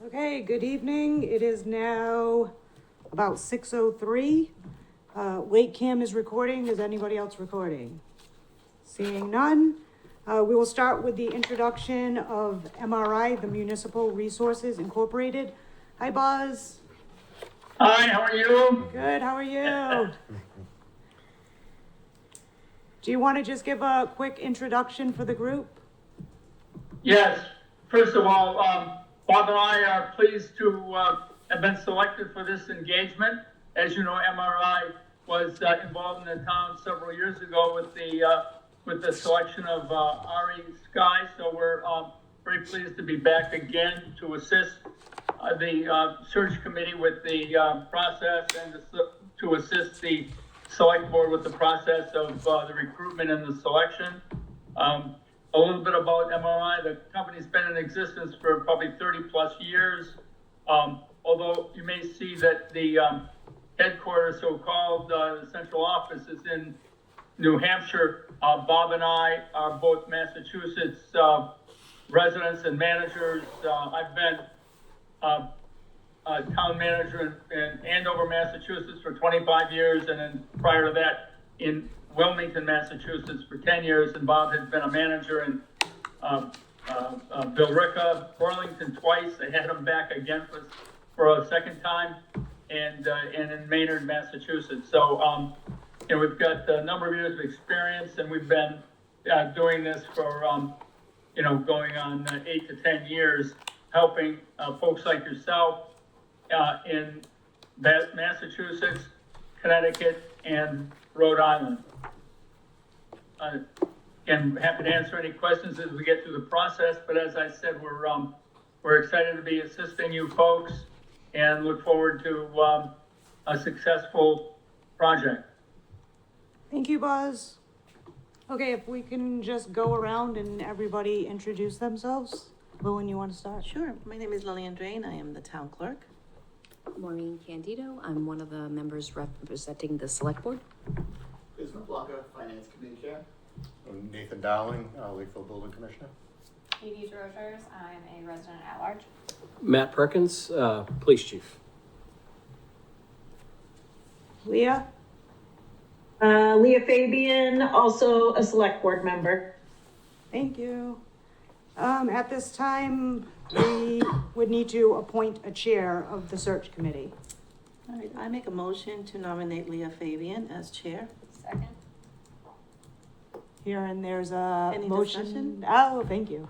Okay, good evening. It is now about 6:03. LakeCAM is recording. Is anybody else recording? Seeing none. We will start with the introduction of MRI, the Municipal Resources Incorporated. Hi, Buzz. Hi, how are you? Good, how are you? Do you want to just give a quick introduction for the group? Yes, first of all, Bob and I are pleased to have been selected for this engagement. As you know, MRI was involved in the town several years ago with the selection of Ari Sky, so we're very pleased to be back again to assist the search committee with the process and to assist the select board with the process of the recruitment and the selection. A little bit about MRI. The company's been in existence for probably 30 plus years. Although you may see that the headquarters, so-called central office, is in New Hampshire. Bob and I are both Massachusetts residents and managers. I've been town manager in Andover, Massachusetts for 25 years, and then prior to that in Wilmington, Massachusetts for 10 years, and Bob has been a manager in Billerica, Burlington twice. They had him back again for a second time, and in Maynard, Massachusetts. So, we've got a number of years of experience, and we've been doing this for, going on 8 to 10 years, helping folks like yourself in Massachusetts, Connecticut, and Rhode Island. And happy to answer any questions as we get through the process, but as I said, we're excited to be assisting you folks and look forward to a successful project. Thank you, Buzz. Okay, if we can just go around and everybody introduce themselves. Lillian, you want to start? Sure. My name is Lillian Drain. I am the town clerk. Maureen Candido. I'm one of the members representing the select board. Business Blocker, Finance Committee Chair. I'm Nathan Dowling, Lakeville Building Commissioner. Katie Rogers, I'm a resident at large. Matt Perkins, Police Chief. Leah? Leah Fabian, also a select board member. Thank you. At this time, we would need to appoint a chair of the search committee. All right. I make a motion to nominate Leah Fabian as chair. Second. Here and there's a Any motion. discussion? Oh, thank you.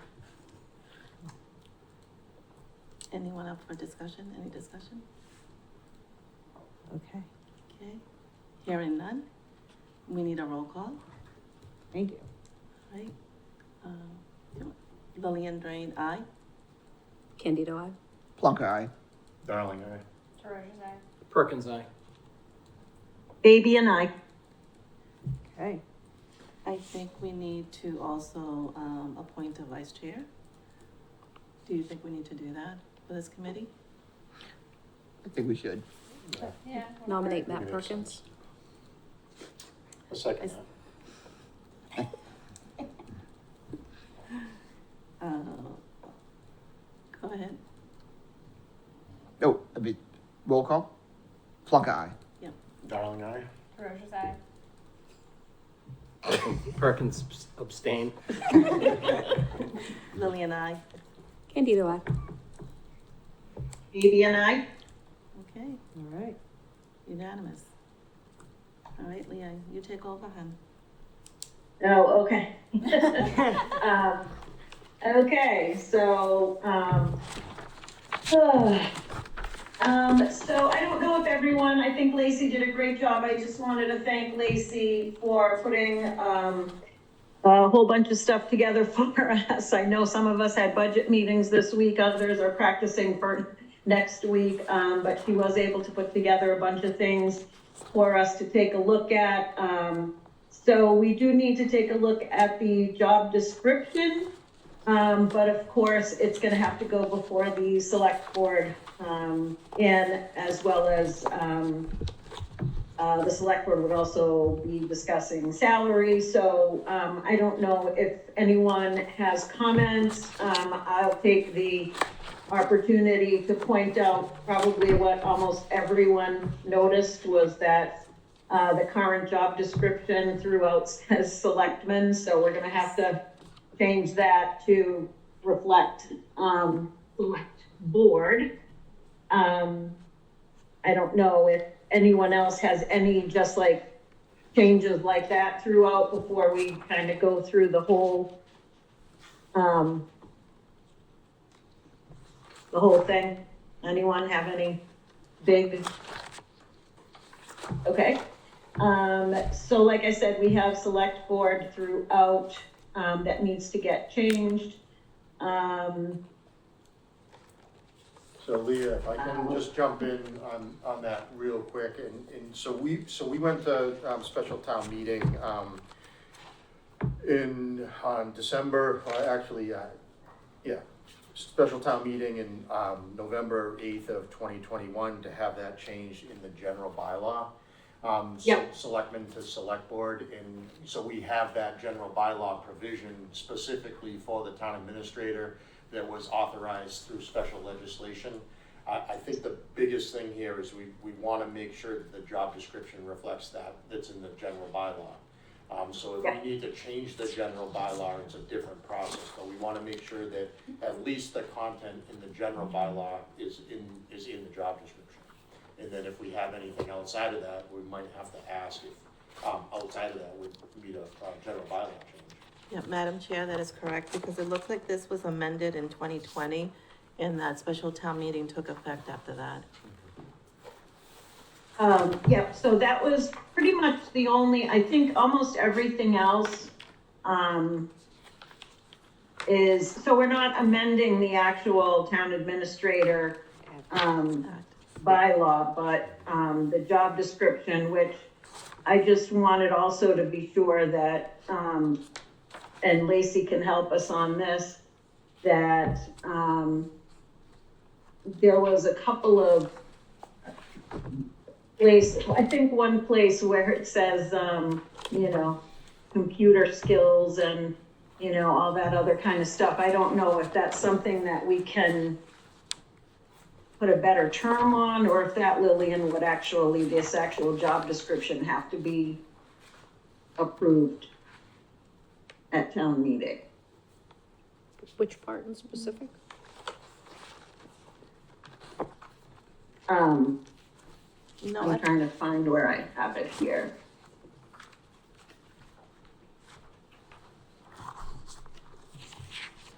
Anyone up for discussion? Any discussion? Okay, Okay. Hearing none. We need a roll call. thank you. Right. Lillian Drain, aye. Candido, I. Plunker, aye. Darling, aye. Rogers, aye. Perkins, aye. Baby and I. Okay, I think we need to also appoint a vice chair. Do you think we need to do that for this committee? I think we should. Yeah. Nominate Matt Yes. Perkins. A second. Go ahead. Oh, a bit, roll call. Plunker, aye. Darling, aye. Rogers, aye. Perkins abstain. Lillian, aye. Candido, I. Baby and I. Okay. all right. Unanimous. All right, Leah, you take over, hon. Oh, okay. Okay, so, so I don't know if everyone, I think Lacey did a great job. I just wanted to thank Lacey for putting, a whole bunch of stuff together for us. I know some of us had budget meetings this week, others are practicing for next week, but she was able to put together a bunch of things for us to take a look at. So we do need to take a look at the job description, but of course, it's gonna have to go before the select board, and as well as, the select board would also be discussing salary. So, I don't know if anyone has comments. I'll take the opportunity to point out probably what almost everyone noticed was that the current job description throughout says selectmen, so we're gonna have to change that to reflect select board. I don't know if anyone else has any just like changes like that throughout before we kind of go through the whole thing. Anyone have any big? Okay. So like I said, we have select board throughout, that needs to get changed. So Leah, if I can just jump in on that real quick, and so we went to, special town meeting, on December, special town meeting in, November 8th of 2021 to have that changed in the general bylaw. Yep. Selectmen to select board, and so we have that general bylaw provision specifically for the town administrator that was authorized through special legislation. I think the biggest thing here is we want to make sure that the job description reflects that's in the general bylaw. So if we need to change the general bylaw, it's a different process, but we want to make sure that at least the content in the general bylaw is in the job description. And then if we have anything outside of that, we might have to ask if, outside of that, would need a general bylaw change. Yeah, Madam Chair, that is correct, because it looked like this was amended in 2020, and that special town meeting took effect after that. Yeah, so that was pretty much the only, I think almost everything else, so we're not amending the actual town administrator, bylaw, but, the job description, which I just wanted also to be sure that, and Lacey can help us on this, that, there was a couple of places, I think one place where it says, computer skills and, all that other kind of stuff. I don't know if that's something that we can put a better term on, or if that, Lillian, would actually, this actual job description have to be approved at town meeting. Which part in specific? No, I'm trying to find where I have it here.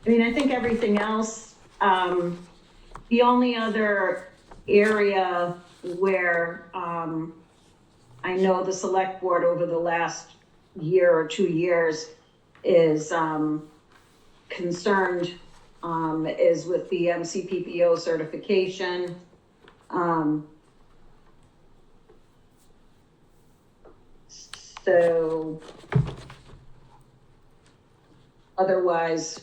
I mean, I think everything else, the only other area where, I know the select board over the last year or 2 years is, concerned, is with the MCPPO certification. So otherwise,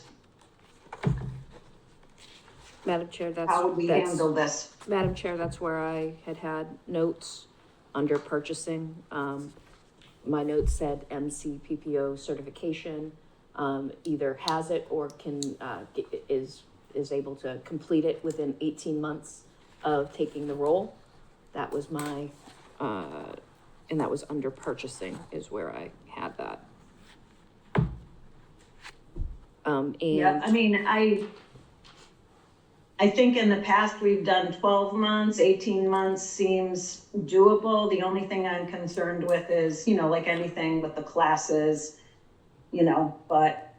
Madam Chair, how would we handle this? Madam Chair, that's where I had notes under purchasing. My notes said MCPPO certification, either has it or can, is able to complete it within 18 months of taking the role. That was my, and that was under purchasing is where I had that. Yeah, I mean, I think in the past we've done 12 months, 18 months seems doable. The only thing I'm concerned with is, like anything with the classes, but,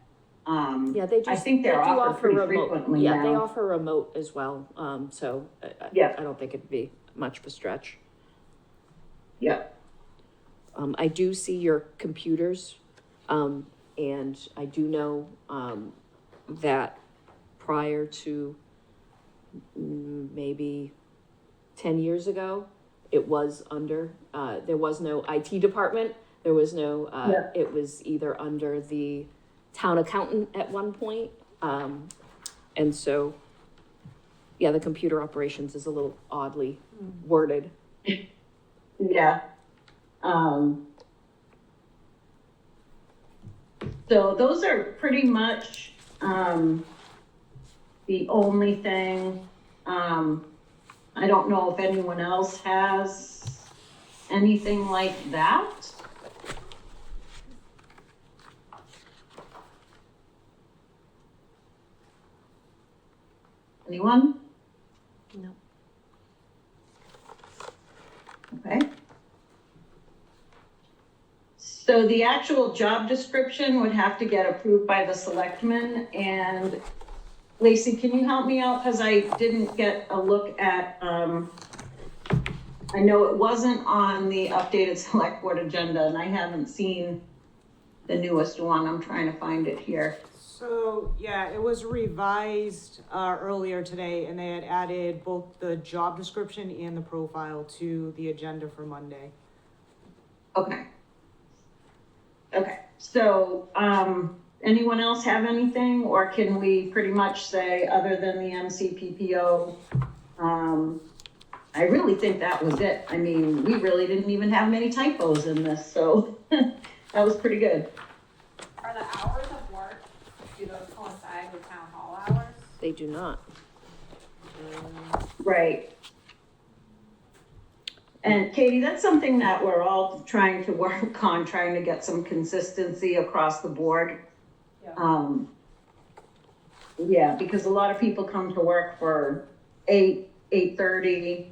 Yeah, they I think they're do offered pretty remote. frequently Yeah, they now. offer remote as well, so Yeah. I don't think it'd be much of a stretch. Yeah, I do see your computers, and I do know, that prior to maybe 10 years ago, it was under, there was no IT department, there was no, Yeah. it was either under the town accountant at one point, and so, yeah, the computer operations is a little oddly worded. yeah. So those are pretty much, the only thing. I don't know if anyone else has anything like that. Anyone? No. Okay. So the actual job description would have to get approved by the selectmen, and Lacey, can you help me out? Because I didn't get a look at, I know it wasn't on the updated select board agenda, and I haven't seen the newest one. I'm trying to find it here. So, yeah, it was revised, earlier today, and they had added both the job description and the profile to the agenda for Monday. Okay. Okay, so, anyone else have anything, or can we pretty much say, other than the MCPPO? I really think that was it. I mean, we really didn't even have many typos in this, so that was pretty good. Are the hours of work, do those coincide with town hall hours? They do not. Right. And Katie, that's something that we're all trying to work on, trying to get some consistency across the board. Yeah. Yeah, because a lot of people come to work for 8:30.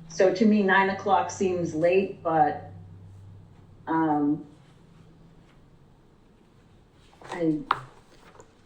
So to me, 9 o'clock seems late, but, I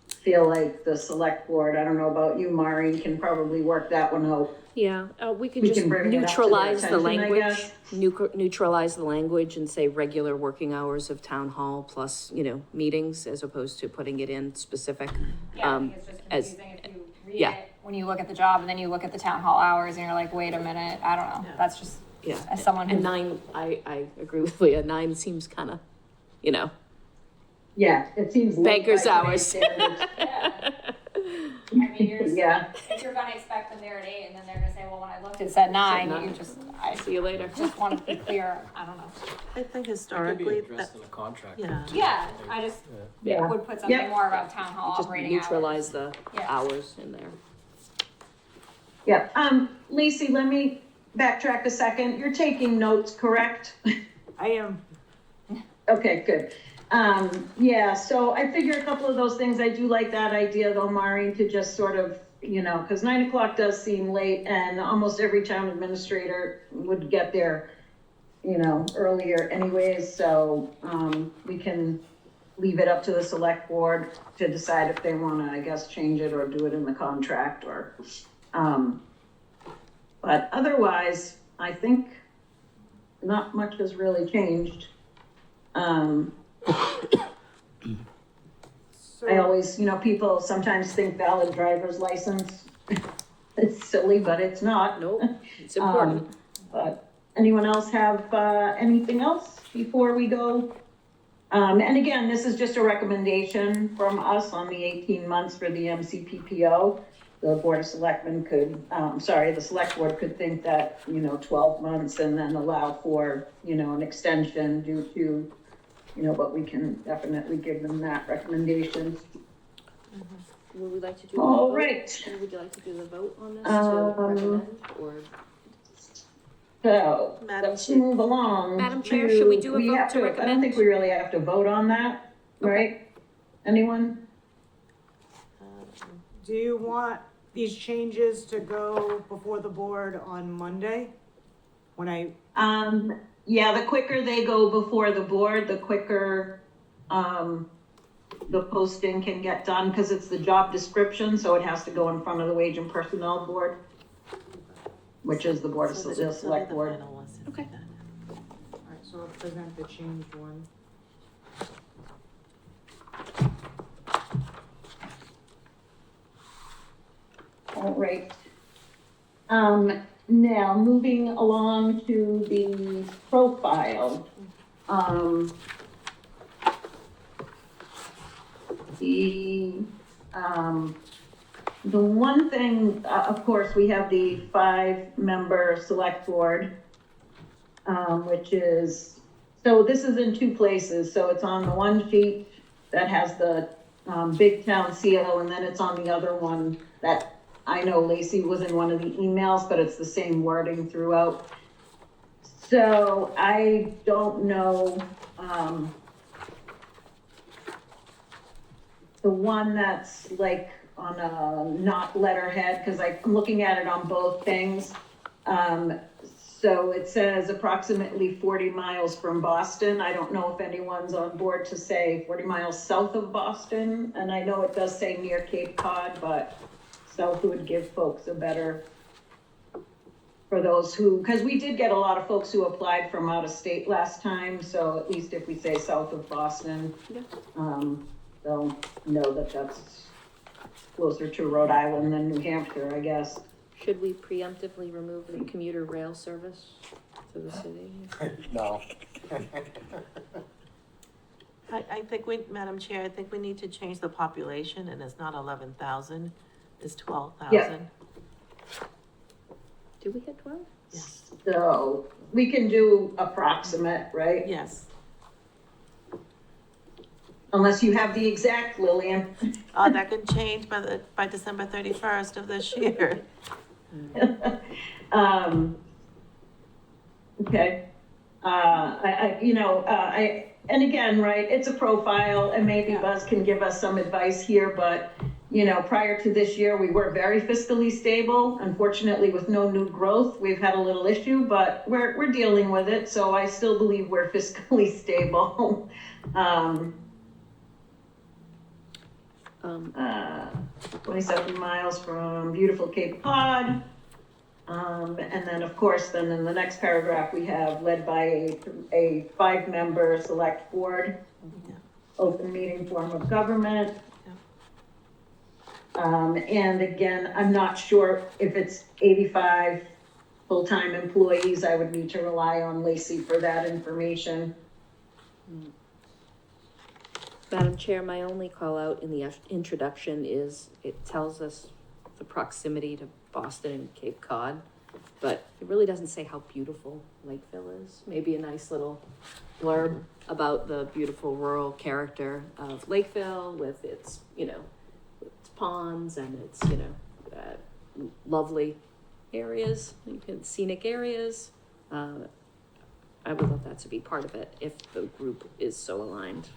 feel like the select board, I don't know about you, Maureen, can probably work that one out. Yeah, we could We just can bring it up to their neutralize the attention, I language, guess. neutralize the language and say regular working hours of town hall plus, meetings, as opposed to putting it in specific. Yeah, I think it's just as- confusing if you read yeah. it when you look at the job and then you look at the town hall hours and you're like, wait a minute, I don't know. Yeah. That's just, Yeah, as someone and who's, 9, I agree with Leah, 9 seems kind of, Yeah, it seems. late banker's by hours. today's standards. yeah. I mean, Yeah. if you're gonna expect them there at 8 and then they're gonna say, well, when I looked, it said 9, 9. you just, I See you later. just want to be clear, I don't know. I think That could be historically, addressed that, in a contract. yeah. Yeah, I just Yeah. would put something Yep. more about town hall Just operating hours. neutralize the Yeah. hours in there. Yeah, Lacey, let me backtrack a second. You're taking notes, correct? I am, Okay, good. Yeah, so I figure a couple of those things, I do like that idea though, Maureen, to just sort of, because 9 o'clock does seem late and almost every town administrator would get there, earlier anyways, so, we can leave it up to the select board to decide if they wanna, I guess, change it or do it in the contract or, but otherwise, I think not much has really changed. so. I always, people sometimes think valid driver's license. It's silly, but it's not. Nope, it's important. But anyone else have, anything else before we go? And again, this is just a recommendation from us on the 18 months for the MCPPO. The Board of Selectmen could, the Select Board could think that, 12 months and then allow for, an extension due to, but we can definitely give them that recommendation. Would we like to do? All the vote? right. Would you like to do the vote on this to recommend, or? So, Madam let's Chair. move along. Madam Chair, should we do a vote have to I don't recommend? think we really have to vote on that, right? Anyone? Do you want these changes to go before the board on Monday? When Yeah, the quicker they go before the board, the quicker, the posting can get done, because it's the job description, so it has to go in front of the Wage and Personnel Board, which is the Board of So the this will be Select the Board. final ones. Okay. alright, so I'll present the changed one. All right. Now, moving along to the profile. The one thing, of course, we have the 5-member select board, which is, so this is in 2 places. So it's on the one sheet that has the big town seal, and then it's on the other one that, I know Lacey was in one of the emails, but it's the same wording throughout. So I don't know, the one that's like on a not letterhead, because I'm looking at it on both things. So it says approximately 40 miles from Boston. I don't know if anyone's on board to say 40 miles south of Boston. And I know it does say near Cape Cod, but south would give folks a better, for those who, because we did get a lot of folks who applied from out of state last time. So at least if we say south of Boston, they'll know that that's closer to Rhode Island than New Hampshire, I guess. Should we preemptively remove the commuter rail service to the city? No. I think we, Madam Chair, I think we need to change the population, and it's not 11,000, it's 12,000. Do we get 12? Yes. So we can do approximate, right? Yes. Unless you have the exact, Lillian. Oh, that could change by December 31st of this year. Okay. And again, right, it's a profile, and maybe Yeah. Buzz can give us some advice here, but, prior to this year, we were very fiscally stable. Unfortunately, with no new growth, we've had a little issue, but we're dealing with it, so I still believe we're fiscally stable. 27 miles from beautiful Cape Cod. And then, of course, then in the next paragraph, we have led by a 5-member select board, Yeah. open meeting form of government. And again, I'm not sure if it's 85 full-time employees. I would need to rely on Lacey for that information. Madam Chair, my only call out in the introduction is it tells us the proximity to Boston and Cape Cod, but it really doesn't say how beautiful Lakeville is. Maybe a nice little blurb about the beautiful rural character of Lakeville with its, its ponds and its, lovely areas, scenic areas. I would love that to be part of it if the group is so aligned.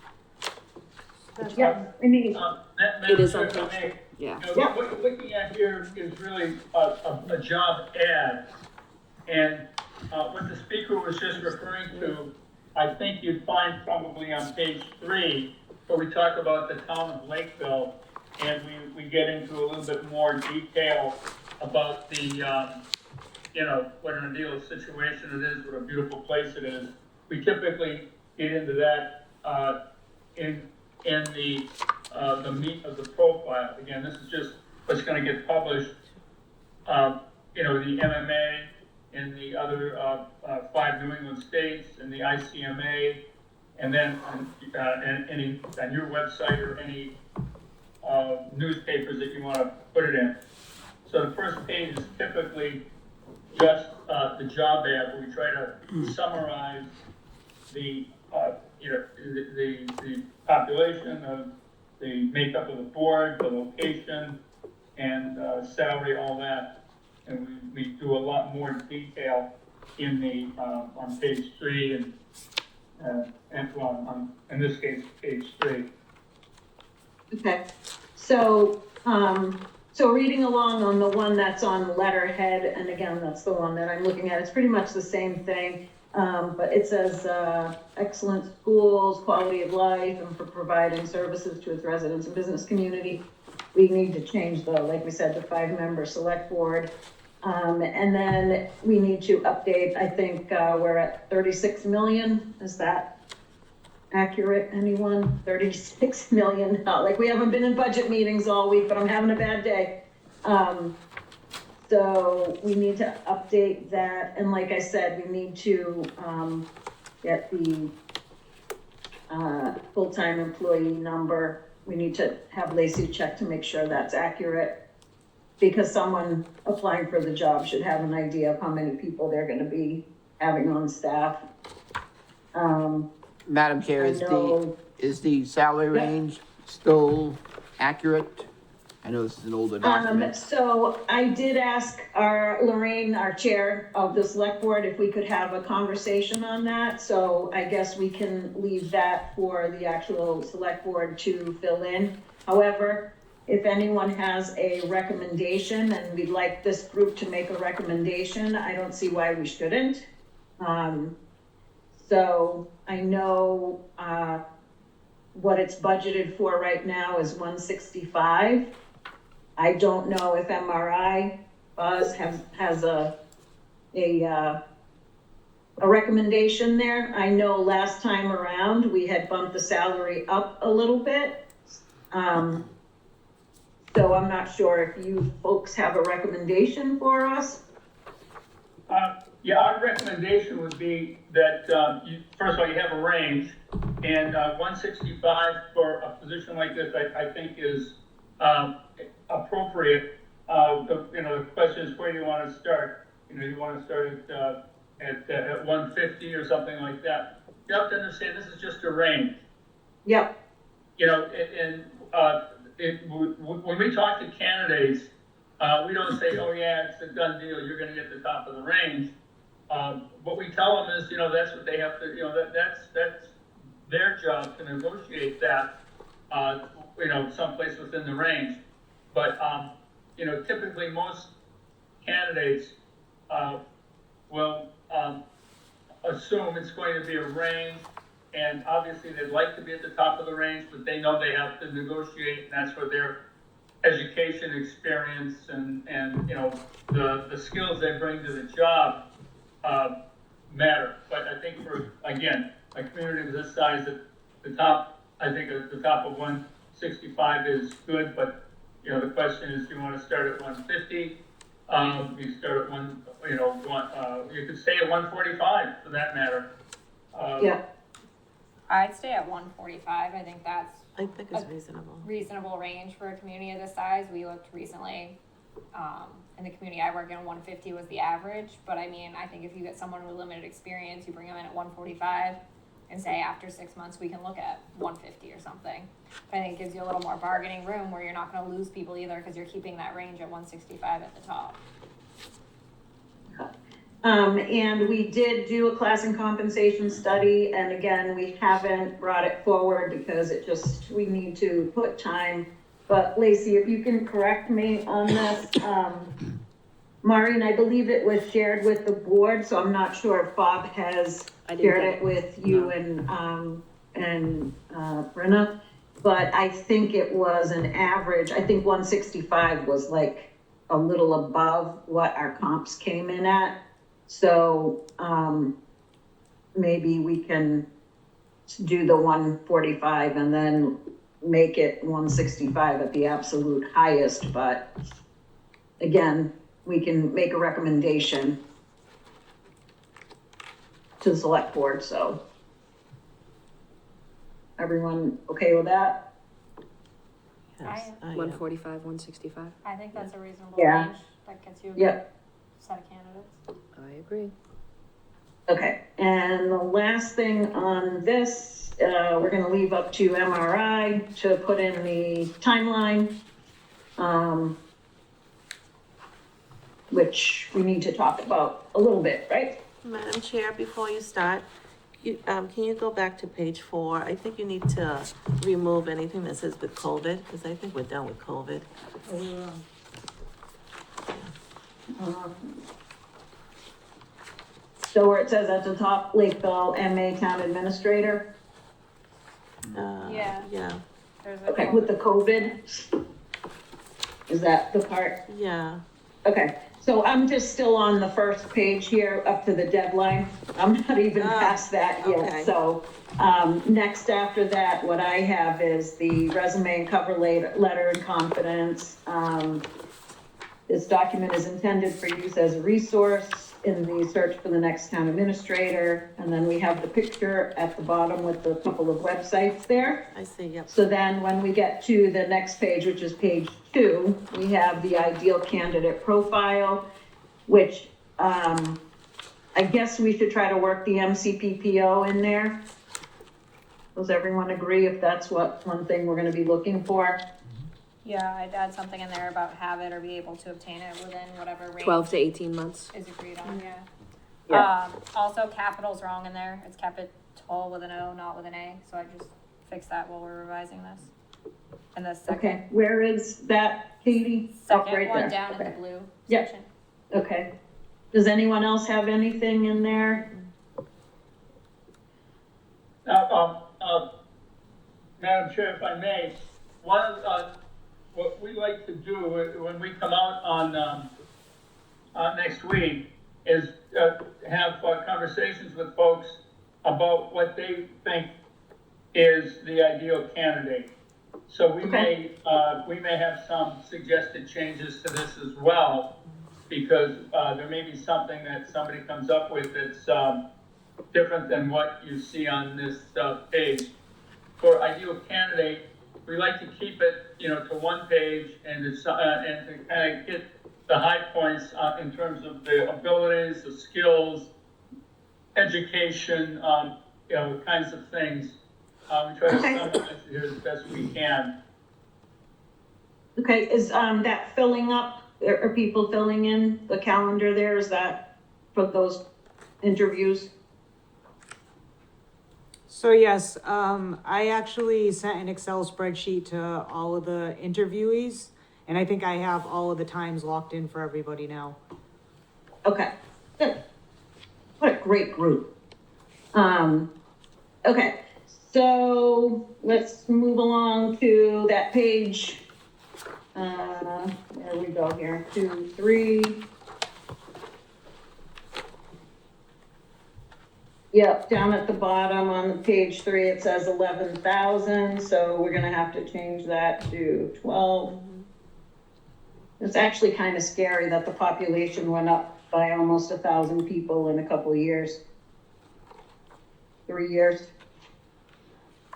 Yeah, I mean, It is on Madam page, Chair, yeah. what you're looking at here is really a job ad. And what the speaker was just referring to, I think you'd find probably on page 3, where we talk about the town of Lakeville, and we get into a little bit more detail about the, what an ideal situation it is, what a beautiful place it is. We typically get into that in the meat of the profile. Again, this is just what's going to get published. The MMA in the other 5 New England states, and the ICMA, and then on your website or any newspapers that you want to put it in. So the first page is typically just the job ad, where we try to summarize the population, of the makeup of the board, the location, and salary, all that. And we do a lot more detail in the on page 3 in this case, page 3. okay. So reading along on the one that's on letterhead, and again, that's the one that I'm looking at, it's pretty much the same thing. But it says, excellent schools, quality of life, and for providing services to its residents and business community. We need to change like we said, the 5-member select board. And then we need to update, I think, we're at 36 million. Is that accurate, anyone? 36 million, we haven't been in budget meetings all week, but I'm having a bad day. So we need to update that, and like I said, we need to get the full-time employee number. We need to have Lacey check to make sure that's accurate, because someone applying for the job should have an idea of how many people they're gonna be having on staff. Madam Chair, I know- is the salary Yeah. range still accurate? I know this is an older document. So I did ask Lorraine, our chair of the select board, if we could have a conversation on that. So I guess we can leave that for the actual select board to fill in. However, if anyone has a recommendation and we'd like this group to make a recommendation, I don't see why we shouldn't. So I know, what it's budgeted for right now is 165. I don't know if MRI Buzz has a recommendation there. I know last time around, we had bumped the salary up a little bit. So I'm not sure if you folks have a recommendation for us. Yeah, our recommendation would be that, first of all, you have a range, and 165 for a position like this, I think is appropriate. The question is, where do you want to start? You want to start at 150 or something like that. You have to understand, this is just a range. Yep. When we talk to candidates, we don't say, oh yeah, it's a done deal, you're gonna get the top of the range. What we tell them is, that's what they have to, that's their job to negotiate that, someplace within the range. But, typically most candidates, will, assume it's going to be a range. And obviously, they'd like to be at the top of the range, but they know they have to negotiate, and that's where their education experience and the skills they bring to the job matter. But I think for, again, a community of this size, the top, I think the top of 165 is good, but, the question is, do you want to start at 150? You start at you could stay at 145 for that matter. Yeah. I'd stay at 145. I think that's I think it's reasonable. reasonable range for a community of this size. We looked recently, in the community I work in, 150 was the average. But I mean, I think if you get someone with limited experience, you bring them in at 145 and say after 6 months, we can look at 150 or something. But I think it gives you a little more bargaining room where you're not going to lose people either because you're keeping that range at 165 at the top. And we did do a class and compensation study, and again, we haven't brought it forward because we need to put time. But Lacey, if you can correct me on this, Maureen, I believe it was shared with the board, so I'm not sure if Bob has shared it with you and Brenna. But I think it was an average, I think 165 was like a little above what our comps came in at. So, maybe we can do the 145 and then make it 165 at the absolute highest, but again, we can make a recommendation to the select board, so. Everyone okay with that? Yes. 145, 165. I think that's a reasonable Yeah. range. That gets you a Yep. good set of candidates. I agree. Okay, and the last thing on this, we're gonna leave up to MRI to put in the timeline, which we need to talk about a little bit, right? Madam Chair, before you start, can you go back to page 4? I think you need to remove anything that says with COVID, because I think we're done with COVID. So where it says at the top, Lakeville MA Town Administrator, Yeah. Yeah, There's a okay, with the COVID, is that the part? yeah. Okay, so I'm just still on the first page here, up to the deadline. I'm not even past that okay. yet, so, next after that, what I have is the resume and cover letter in confidence. This document is intended for use as a resource in the search for the next town administrator. And then we have the picture at the bottom with the couple of websites there. I see, yep. So then when we get to the next page, which is page 2, we have the ideal candidate profile, which, I guess we should try to work the MCPPO in there. Does everyone agree if that's one thing we're gonna be looking for? Yeah, I'd add something in there about have it or be able to obtain it within whatever range 12 to 18 months. is agreed on, yeah. Yeah. Also capital's wrong in there, it's capital with an O, not with an A, so I just fixed that while we're revising this. And the Okay, second, where is that, Katie? Oh, second right one there. down in Okay. the blue Yep. section. Okay. Does anyone else have anything in there? Madam Chair, if I may, one of, what we like to do when we come out on next week is, have conversations with folks about what they think is the ideal candidate. So we may have some suggested changes to this as well, because, there may be something that somebody comes up with that's, different than what you see on this, page. For ideal candidate, we like to keep it, to one page and to kind of get the high points, in terms of the abilities, the skills, education, kinds of things. We try to summarize it here as best we can. Okay, is, that filling up, are people filling in the calendar there? Is that for those interviews? So yes, I actually sent an Excel spreadsheet to all of the interviewees, and I think I have all of the times locked in for everybody now. Okay, good. What a great group. Okay, so let's move along to that page. Where we go here, 2, 3. Yep, down at the bottom on the page 3, it says 11,000, so we're gonna have to change that to 12. It's actually kind of scary that the population went up by almost 1,000 people in a couple of years. 3 years.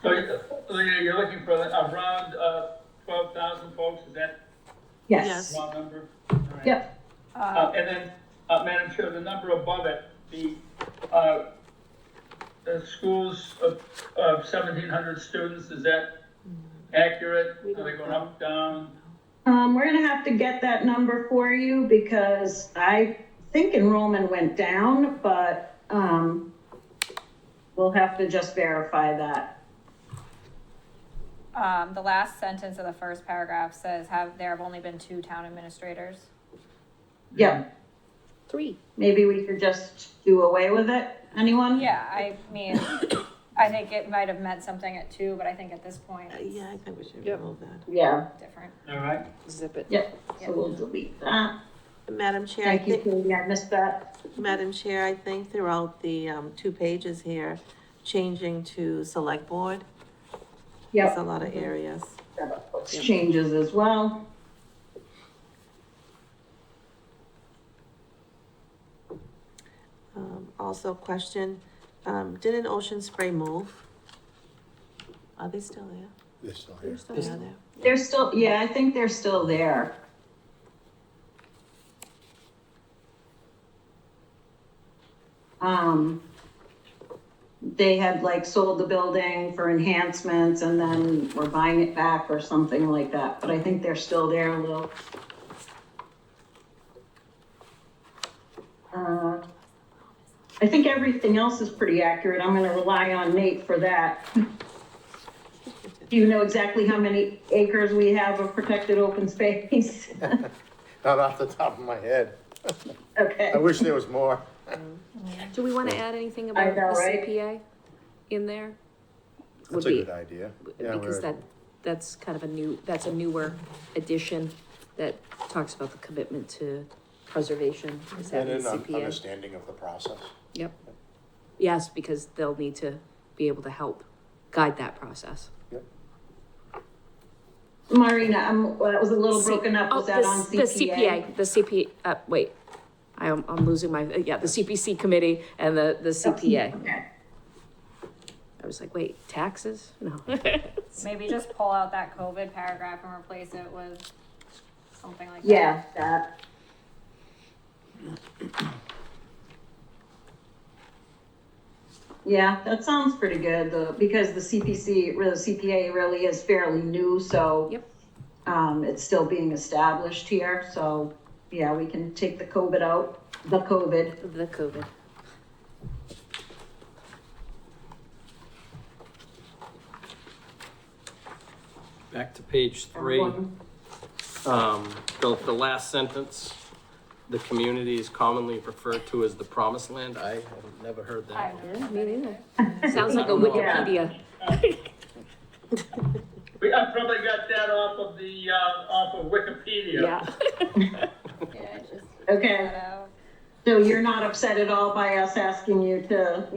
So you're looking for around 12,000 folks, is that Yes. a round number? All right. Yep. And then, Madam Chair, the number above it, the schools of 1,700 students, is that accurate? Are they going up, down? We're gonna have to get that number for you because I think enrollment went down, but, we'll have to just verify that. The last sentence of the first paragraph says there have only been 2 town administrators. Yep, 3. maybe we could just do away with it. Anyone? Yeah, I mean, I think it might have meant something at 2, but I think at this point it's Yeah, I think we should remove that. Yeah, different. All right. Zip it. yep, so we'll delete that. Madam Chair, I Thank you, think, Katie, I missed that. Madam Chair, I think throughout the, 2 pages here, changing to select board, there's a Yep, lot of areas. changes as well. Also question, didn't Ocean Spray move? Are they still there? They're still here. Yeah, they're. They're still, yeah, I think they're still there. They had like sold the building for enhancements and then were buying it back or something like that, but I think they're still there, Lil. I think everything else is pretty accurate. I'm gonna rely on Nate for that. Do you know exactly how many acres we have of protected open space? Not off the top of my head. Okay. I wish there was more. Do we want to add anything I about know, the right? CPA in there? That's Would a be- good idea. Yeah, Because that's kind of that's a newer addition that talks about the commitment to preservation, is And having an the CPA. understanding of the process. Yep. Yes, because they'll need to be able to help guide that process. Marina, that was a little C- broken up. Was oh, that on the CPA? The CPA, wait, I'm losing my, yeah, the CPC committee and the CPA. Okay. I was like, wait, taxes? No. Maybe just pull out that COVID paragraph and replace it with something like that. Yeah, that. Yeah, that sounds pretty good, because the CPA really is fairly new, so. Yep. It's still being established here, so, yeah, we can take the COVID out, the COVID. The COVID. Back to page 3. The last sentence, the community is commonly referred to as the promised land. I have never heard that. Yeah, me neither. Sounds like a Wikipedia. I probably got that off of Wikipedia. Yeah. Yeah, just. Okay. that out. So you're not upset at all by us asking you to,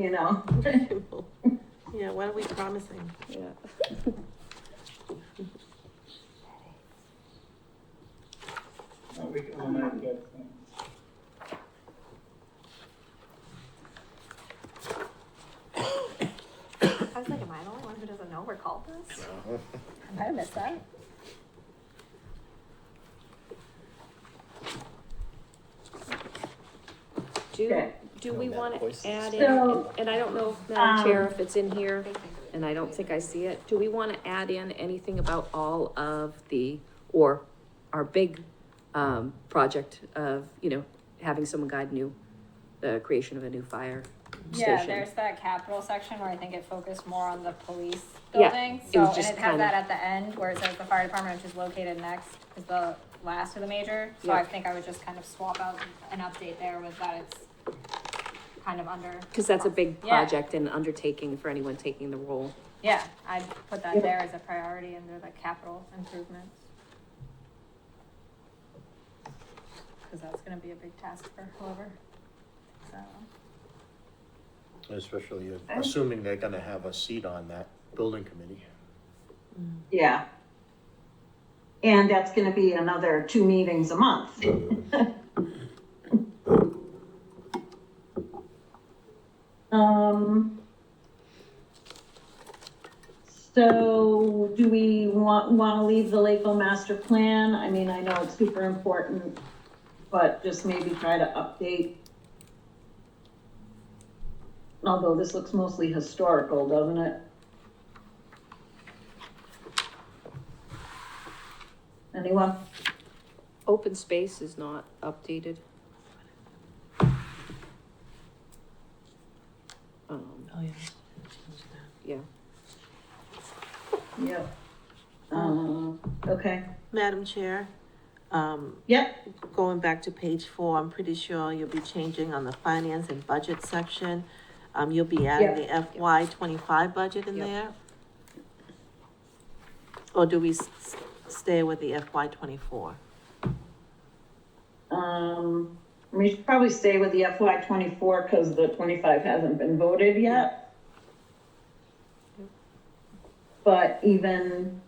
Yeah, what are we promising? Yeah. We can eliminate that thing. I was like, am I the only one who doesn't know we're called this? I might have missed that. Okay. Do we want voices. to add in, So, and I don't know, Madam Chair, if it's in here, and I don't think I see it, do we want to add in anything about all of or our big, project of, having someone guide the creation of a new fire Yeah, station? there's that capital section where I think it focused more on the police Yeah, building. it So, was and just it has kind of- that at the end where it says the fire department, which is located next, is the last of the major. So I Yeah. think I would just kind of swap out an update there with that it's kind of under. Because that's a big Yeah. project and undertaking for anyone taking the role. Yeah, I'd put that Yeah. there as a priority under the capital improvements. Cause that's gonna be a big task for whoever, so. Especially assuming they're gonna have a seat on that building committee. yeah. And that's gonna be another 2 meetings a month. So do we want to leave the Lakeville master plan? I mean, I know it's super important, but just maybe try to update. Although this looks mostly historical, doesn't it? Anyone? Open space is not updated. Oh, yeah. Yeah. Yep. Okay. Madam Chair, Yep. going back to page 4, I'm pretty sure you'll be changing on the finance and budget section. You'll be adding the FY 25 budget in Yep. there? Or do we stay with the FY 24? We should probably stay with the FY 24 because the 25 hasn't been voted yet. But even,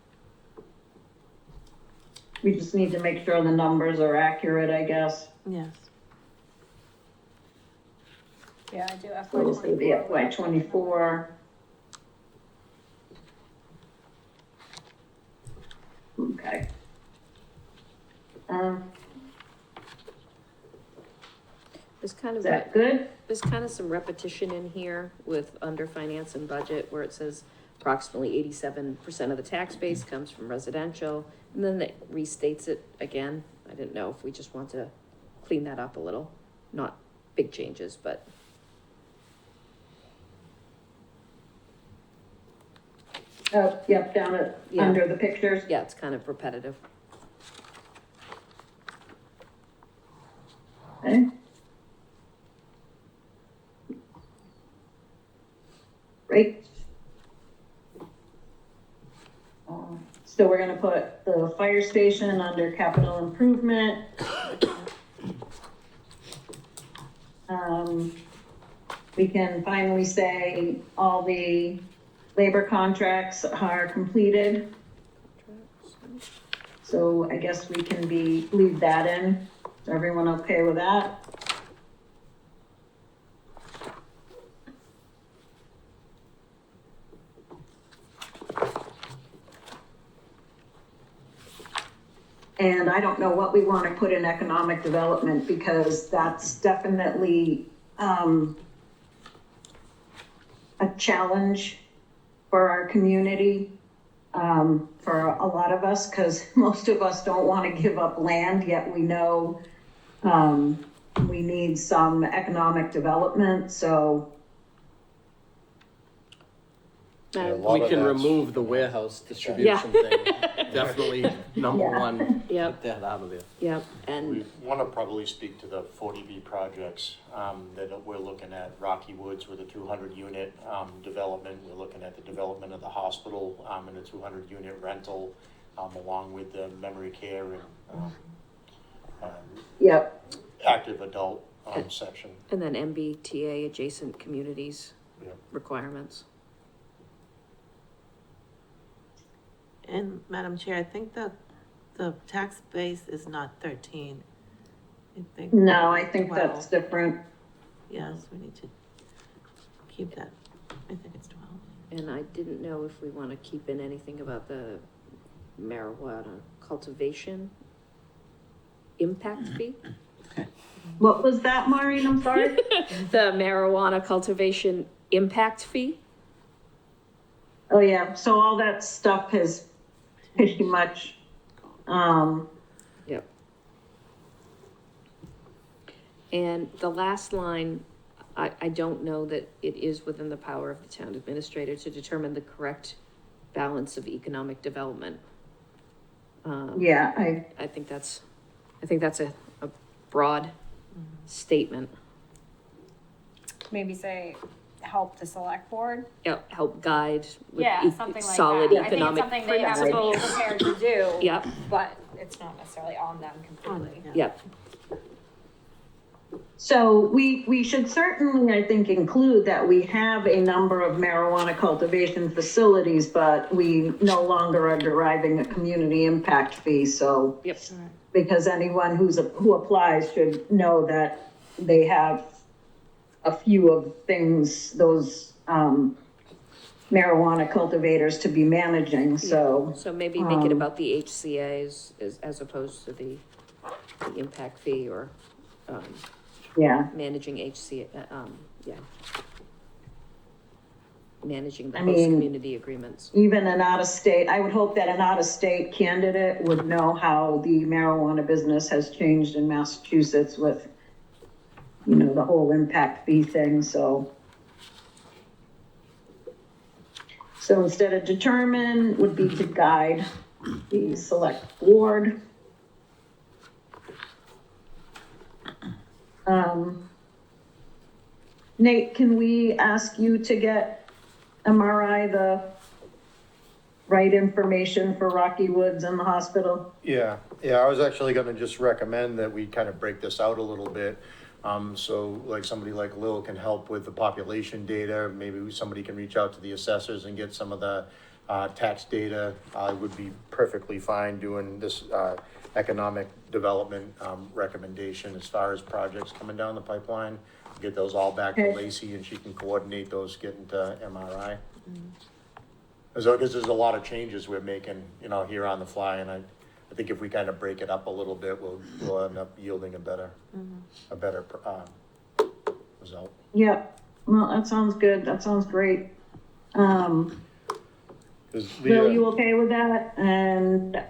we just need to make sure the numbers are accurate, I guess. Yes. Yeah, I do FY So we'll say the FY 24. Okay. There's kind Is of, that good? there's kind of some repetition in here with under finance and budget where it says approximately 87% of the tax base comes from residential, and then it restates it again. I didn't know if we just want to clean that up a little, not big changes, but. Oh, yep, down at, Yeah. under the pictures. Yeah, it's kind of repetitive. Okay. Great. So we're gonna put the fire station under capital improvement. We can finally say all the labor contracts are completed. So I guess we can leave that in. Is everyone okay with that? And I don't know what we want to put in economic development because that's definitely, a challenge for our community. for a lot of us, because most of us don't want to give up land, yet we know, we need some economic development, so, Yeah, a Um, lot We of can that's- remove the warehouse distribution thing. Definitely number Yeah. one, Yep. get that out of there. Yep, We and, want to probably speak to the 40B projects that we're looking at. Rocky Woods with a 200-unit development. We're looking at the development of the hospital and a 200-unit rental, along with the memory care and yep. active adult section. and then MBTA adjacent communities Yeah. requirements. And Madam Chair, I think the tax base is not 13. I think. No, I think 12. that's different. Yes, we need to keep that. I think it's 12. And I didn't know if we want to keep in anything about the marijuana cultivation impact fee? What was that, Maureen? I'm sorry? The marijuana cultivation impact fee? Oh, yeah, so all that stuff has pretty much, Yep. And the last line, I don't know that it is within the power of the town administrator to determine the correct balance of economic development. yeah, I think that's a broad statement. Maybe say, help the select board. Help guide with Yeah, something like solid that. economic I think it's something they have to be principles. prepared to do. Yep, But it's not necessarily on them completely. yep, so we should certainly, I think, include that we have a number of marijuana cultivation facilities, but we no longer are deriving a community impact fee, so. yep. Because anyone who applies should know that they have a few of things, those, marijuana cultivators to be managing, so. So maybe make it about the HCA's as opposed to the impact fee or, Yeah, managing HCA, yeah. Managing the I host mean- community agreements. even an out-of-state, I would hope that an out-of-state candidate would know how the marijuana business has changed in Massachusetts with, you know, the whole impact fee thing, so. So instead of determine would be to guide the select board. Nate, can we ask you to get MRI the right information for Rocky Woods and the hospital? Yeah, I was actually gonna just recommend that we kind of break this out a little bit. So like somebody like Lil can help with the population data, maybe somebody can reach out to the assessors and get some of the tax data. I would be perfectly fine doing this economic development recommendation as far as projects coming down the pipeline. Get those all back to Okay. Lacey and she can coordinate those, getting to MRI. Because there's a lot of changes we're making, you know, here on the fly, and I think if we kind of break it up a little bit, we'll end up yielding a better result. Yep, well, that sounds good, that sounds great. 'Cause Bill, you Leah, okay with that? And,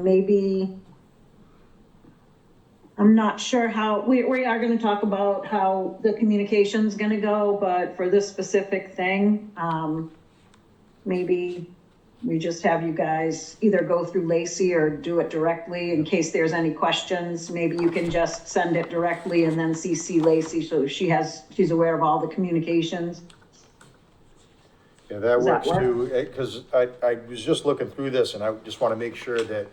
maybe, I'm not sure how, we are gonna talk about how the communication's gonna go, but for this specific thing, maybe we just have you guys either go through Lacey or do it directly in case there's any questions. Maybe you can just send it directly and then CC Lacey so she's aware of all the communications. yeah, that Does that works too, because I was just looking through this and I just want to make sure that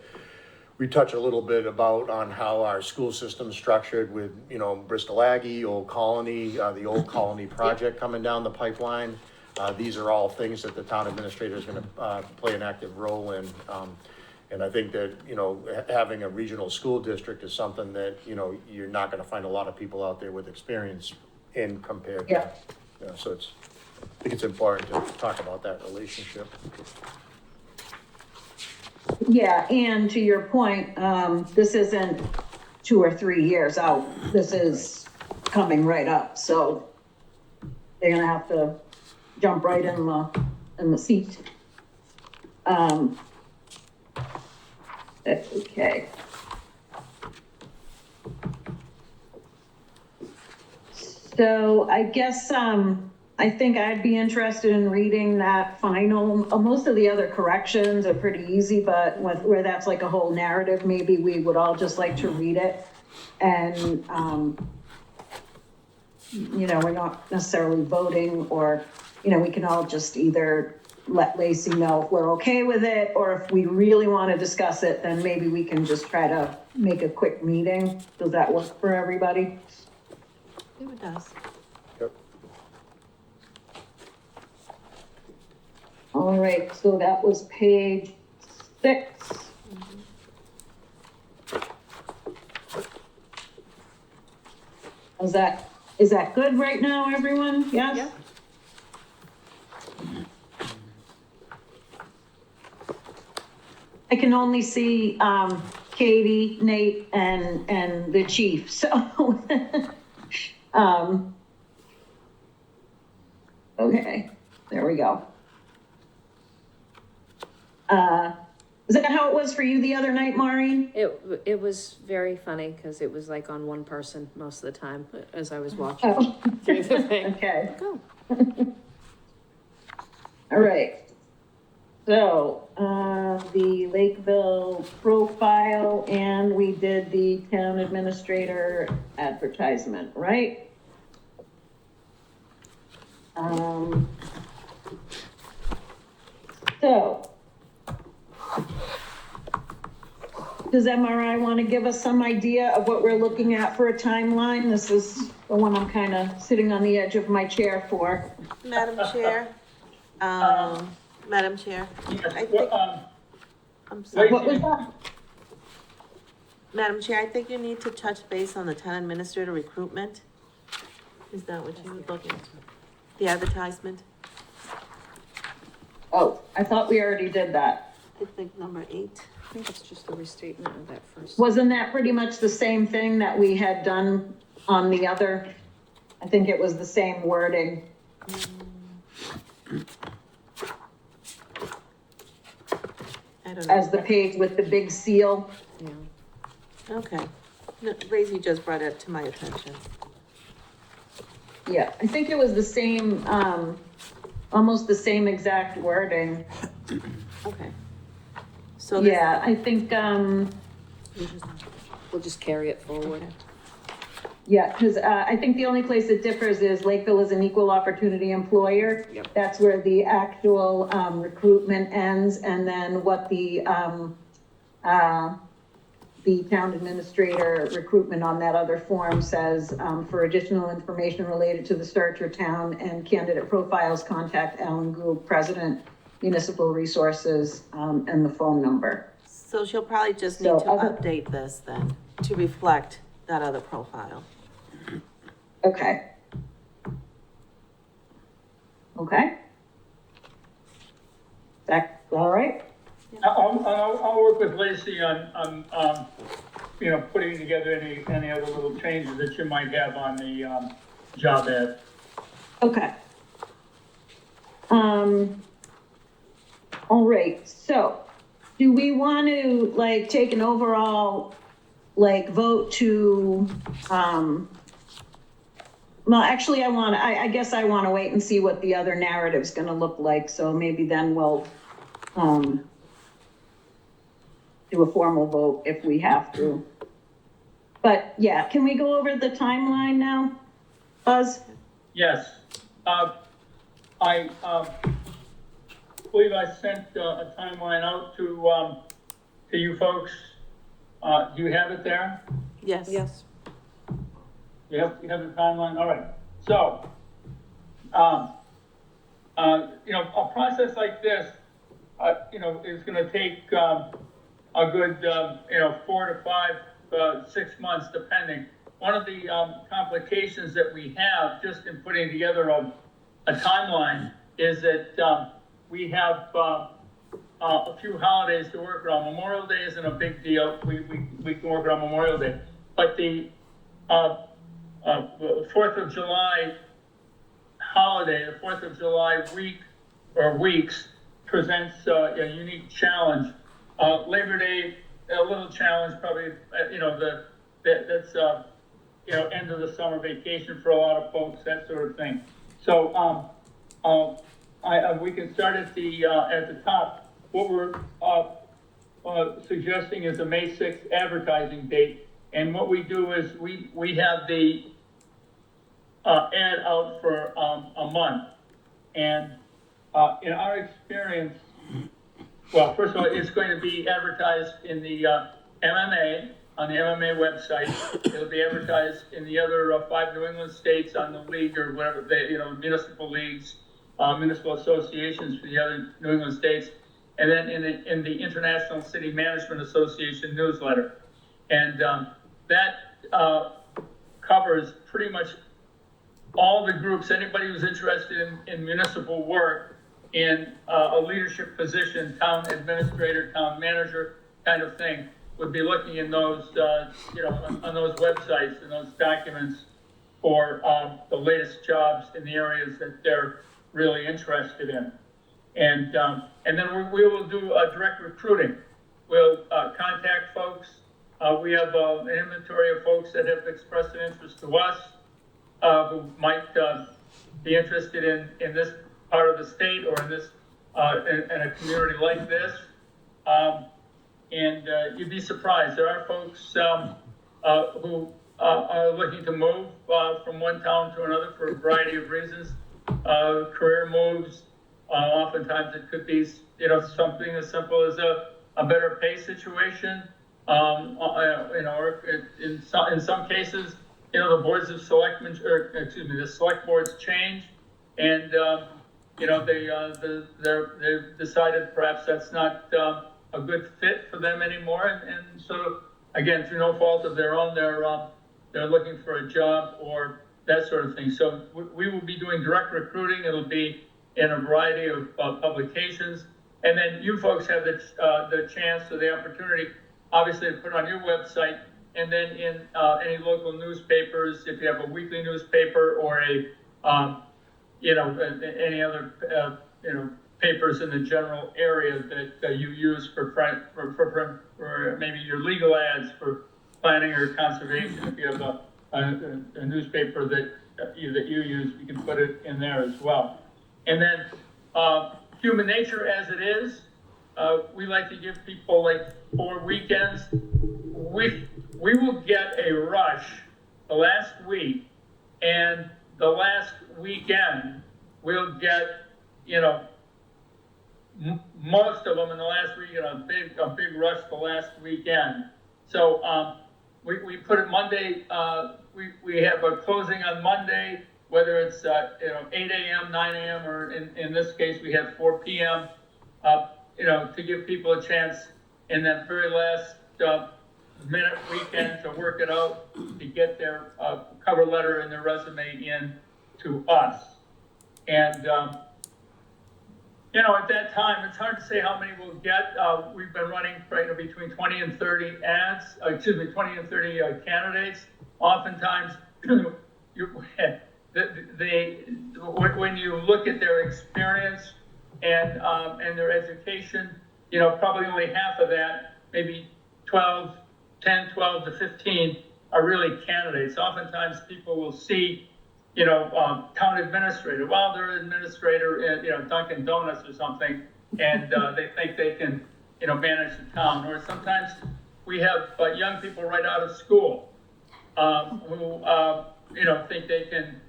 we touch a little bit about on how our school system's structured with, you know, Bristol Aggie, Old Colony, the Old Colony project coming down the pipeline. These are all things that the town administrator is gonna play an active role in. And I think that, you know, having a regional school district is something that, you know, you're not gonna find a lot of people out there with experience in compared to. Yeah. You know, so I think it's important to talk about that relationship. Yeah, and to your point, this isn't 2 or 3 years out. This is coming right up, so they're gonna have to jump right in the seat. Okay. So I guess, I think I'd be interested in reading that final, most of the other corrections are pretty easy, but where that's like a whole narrative, maybe we would all just like to read it. And, you know, we're not necessarily voting, or, you know, we can all just either let Lacey know if we're okay with it, or if we really want to discuss it, then maybe we can just try to make a quick meeting. Does that work for everybody? It does. All right, so that was page 6. Is that good right now, everyone? Yes? Yeah. I can only see, Katie, Nate, and the chief, so. Okay, there we go. Is that how it was for you the other night, Maureen? It was very funny because it was like on one person most of the time as I was watching Oh, through the thing. okay, Go. all right. So, the Lakeville profile, and we did the town administrator advertisement, right? So, does MRI want to give us some idea of what we're looking at for a timeline? This is the one I'm kind of sitting on the edge of my chair for. Madam Chair, Madam Chair, Yes, I think, well, I'm sorry. What was that? Madam Chair, I think you need to touch base on the town administrator recruitment. Is that what you were looking at? The advertisement? Oh, I thought we already did that. I think number 8. I think it's just a restatement of that first. Wasn't that pretty much the same thing that we had done on the other? I think it was the same wording. I don't know. As the page with the big seal. Yeah. Okay. No, Lacy just brought it to my attention. Yeah, I think it was the same, almost the same exact wording. Okay. So this, Yeah, I think, We'll just carry it forward. yeah, because I think the only place it differs is Lakeville is an equal opportunity employer. Yep. That's where the actual recruitment ends, and then what the town administrator recruitment on that other form says, for additional information related to the search or town and candidate profiles, contact Alan Gould, President, Municipal Resources, and the phone number. so she'll probably just need So to other- update this then, to reflect that other profile. Okay. Okay. That, all right? I'll work with Lacey on, you know, putting together any other little changes that you might have on the, job ad. Okay. All right, so do we want to like take an overall, like vote to, well, actually I guess I want to wait and see what the other narrative's gonna look like, so maybe then we'll, do a formal vote if we have to. But yeah, can we go over the timeline now, Buzz? Yes, I, believe I sent a timeline out to you folks. Do you have it there? Yes. Yes. You have the timeline, all right. So, you know, a process like this, you know, is gonna take, a good, you know, 4 to 5, 6 months, depending. One of the, complications that we have just in putting together a timeline is that, we have, a few holidays to work around. Memorial Day isn't a big deal. We can work around Memorial Day. But the 4th of July holiday, the 4th of July week or weeks presents a unique challenge. Labor Day, a little challenge, probably, that's, end of the summer vacation for a lot of folks, that sort of thing. So, we can start at the top. What we're, suggesting is a May 6th advertising date. And what we do is we have the, ad out for, a month. And, in our experience, well, first of all, it's going to be advertised in the, MMA, on the MMA website. It'll be advertised in the other 5 New England states on the league or whatever, municipal leagues, municipal associations for the other New England states. And then in the International City Management Association newsletter. And that covers pretty much all the groups, anybody who's interested in municipal work, in a leadership position, town administrator, town manager kind of thing, would be looking in those, on those websites and those documents for the latest jobs in the areas that they're really interested in. And then we will do direct recruiting. We'll contact folks. We have an inventory of folks that have expressed an interest to us, who might be interested in this part of the state or in this in a community like this. And you'd be surprised. There are folks who are looking to move from one town to another for a variety of reasons. Career moves. Oftentimes it could be, something as simple as a better pay situation. Or in some cases, the boards of selectmen, the select boards change, and they've decided perhaps that's not a good fit for them anymore, and so again, through no fault of their own, they're looking for a job or that sort of thing. So we will be doing direct recruiting. It'll be in a variety of publications, and then you folks have the chance or the opportunity, obviously, to put it on your website, and then in any local newspapers, if you have a weekly newspaper or any other papers in the general area that you use for maybe your legal ads for planning or conservation. If you have a newspaper that you use, you can put it in there as well. And then human nature as it is, we like to give people like 4 weekends. We will get a rush the last week, and the last weekend we'll get, most of them in the last week, a big rush the last weekend. So we put it Monday. We have a closing on Monday, whether it's 8 a.m., 9 a.m., or in this case we have 4 p.m. To give people a chance in that very last minute weekend to work it out, to get their cover letter and their resume in to us. And at that time, it's hard to say how many we'll get. We've been running between 20 and 30 ads, 20 and 30 candidates. Oftentimes, when you look at their experience and their education, probably only half of that, maybe 10, 12 to 15 are really candidates. Oftentimes people will see, town administrator. Well, they're an administrator at, Dunkin' Donuts or something, and they think they can, manage the town. Or sometimes we have young people right out of school who, think they can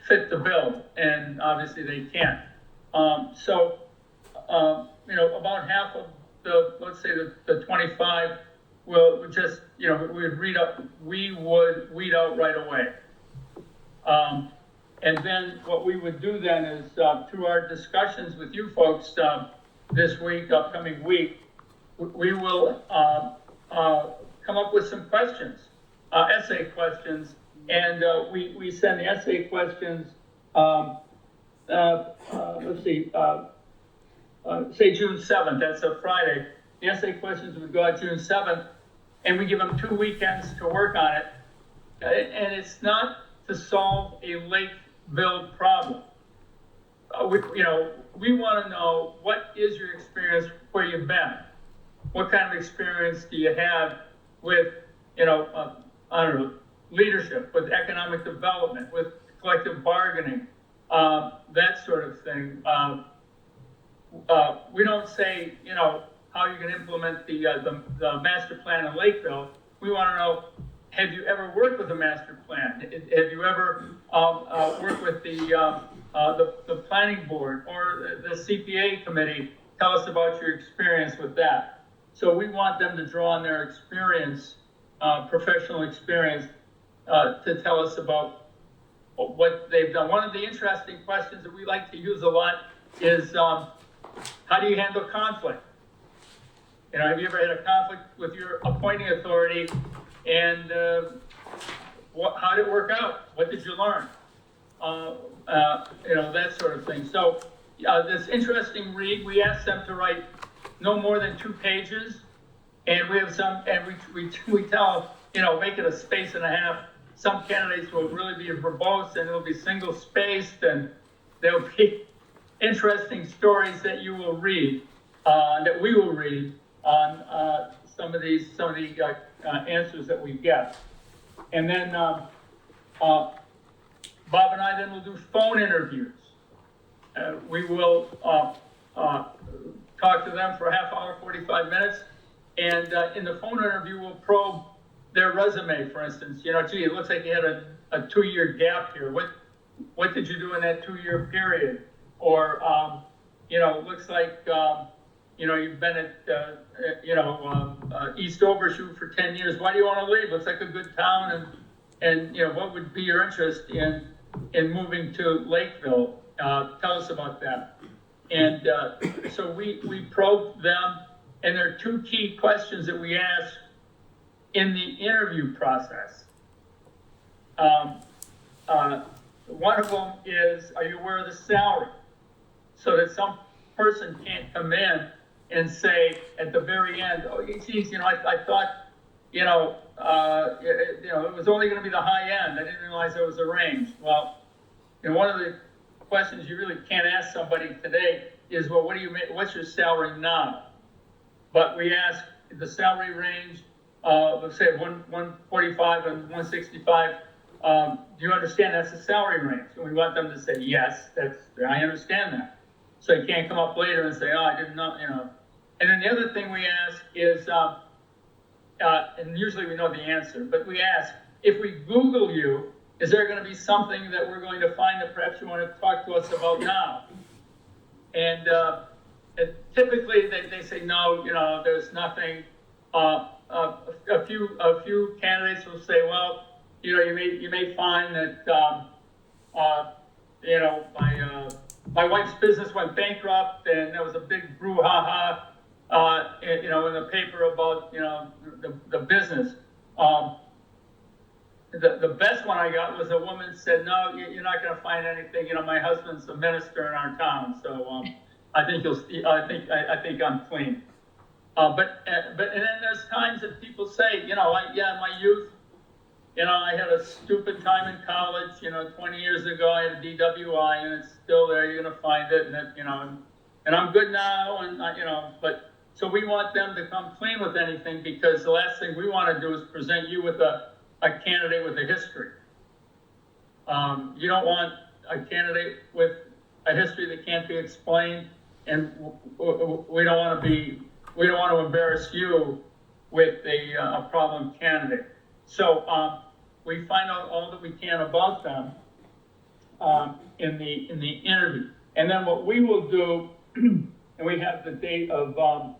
fit the bill, and obviously they can't. So about half of let's say the 25 will just, we would weed out right away. And then what we would do then is, through our discussions with you folks this week, upcoming week, we will come up with some questions, essay questions, and we send the essay questions, let's see, say June 7th, that's a Friday. The essay questions would go out June 7th, and we give them 2 weekends to work on it. And it's not to solve a Lakeville problem. we want to know, what is your experience where you've been? What kind of experience do you have with, I don't know, leadership, with economic development, with collective bargaining, that sort of thing. We don't say, how you can implement the master plan in Lakeville. We want to know, have you ever worked with a master plan? Have you ever worked with the planning board or the CPA committee? Tell us about your experience with that. So we want them to draw on their experience, professional experience, to tell us about what they've done. One of the interesting questions that we like to use a lot is, how do you handle conflict? Have you ever had a conflict with your appointing authority, and how did it work out? What did you learn? That sort of thing. So this interesting read, we asked them to write no more than 2 pages, and we have some, and we tell them, make it a space and a half. Some candidates will really be verbose, and it'll be single spaced, and there'll be interesting stories that you will read, that we will read on some of the answers that we get. And then Bob and I then will do phone interviews. We will talk to them for a half hour, 45 minutes, and in the phone interview we'll probe their resume, for instance. Gee, it looks like you had a 2-year gap here. What did you do in that 2-year period? Or it looks like you've been at East Overshoe for 10 years. Why do you want to leave? Looks like a good town, and what would be your interest in moving to Lakeville? Tell us about that. And so we probed them, and there are 2 key questions that we ask in the interview process. One of them is, are you aware of the salary? So that some person can't come in and say at the very end, oh, geez, I thought, it was only going to be the high end. I didn't realize there was a range. Well, one of the questions you really can't ask somebody today is, well, what's your salary now? But we ask the salary range, let's say 145 and 165. Do you understand that's the salary range? And we want them to say, yes, I understand that. So you can't come up later and say, oh, I didn't know, And then the other thing we ask is, and usually we know the answer, but we ask, if we Google you, is there going to be something that we're going to find that perhaps you want to talk to us about now? And typically they say, no, there's nothing. A few candidates will say, well, you may find that, my wife's business went bankrupt, and there was a big brouhaha, in the paper about, the business. The best one I got was a woman said, no, you're not going to find anything. My husband's a minister in our town, so I think I think I'm clean. But and then there's times that people say, in my youth, I had a stupid time in college. 20 years ago, I had a DWI, and it's still there. You're gonna find it, and I'm good now, and but so we want them to come clean with anything, because the last thing we want to do is present you with a candidate with a history. You don't want a candidate with a history that can't be explained, and we don't want to embarrass you with a problem candidate. So we find out all that we can about them in the interview, and then what we will do, and we have the date of all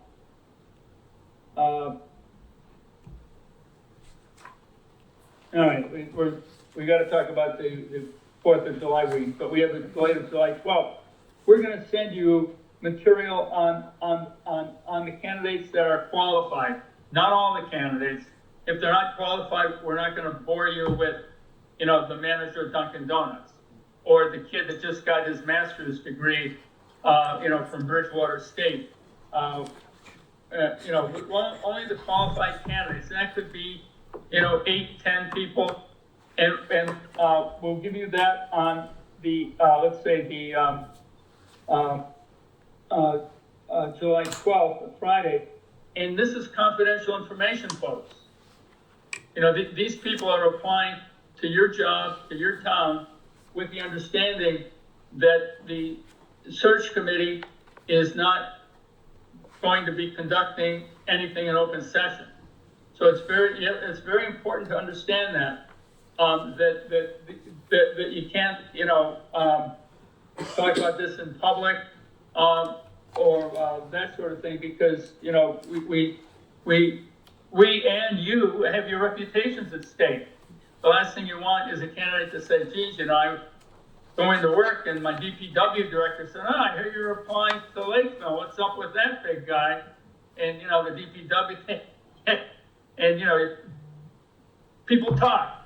right, we got to talk about the 4th of July week, but we have the date of July 12th. We're going to send you material on the candidates that are qualified. Not all the candidates. If they're not qualified, we're not going to bore you with, the manager of Dunkin' Donuts, or the kid that just got his master's degree, from Bridgewater State. Only the qualified candidates, and that could be, 8, 10 people, and we'll give you that on the, let's say uh, July 12th, a Friday. And this is confidential information, folks. You know, these people are applying to your job, to your town, with the understanding that the search committee is not going to be conducting anything in open session. So it's very important to understand that, that you can't, you know, talk about this in public, or that sort of thing, because, you know, we and you have your reputations at stake. The last thing you want is a candidate to say, geez, you know, I'm going to work and my DPW director said, I hear you're applying to Lakeville. What's up with that big guy? And, you know, the DPW, and, you know, people talk.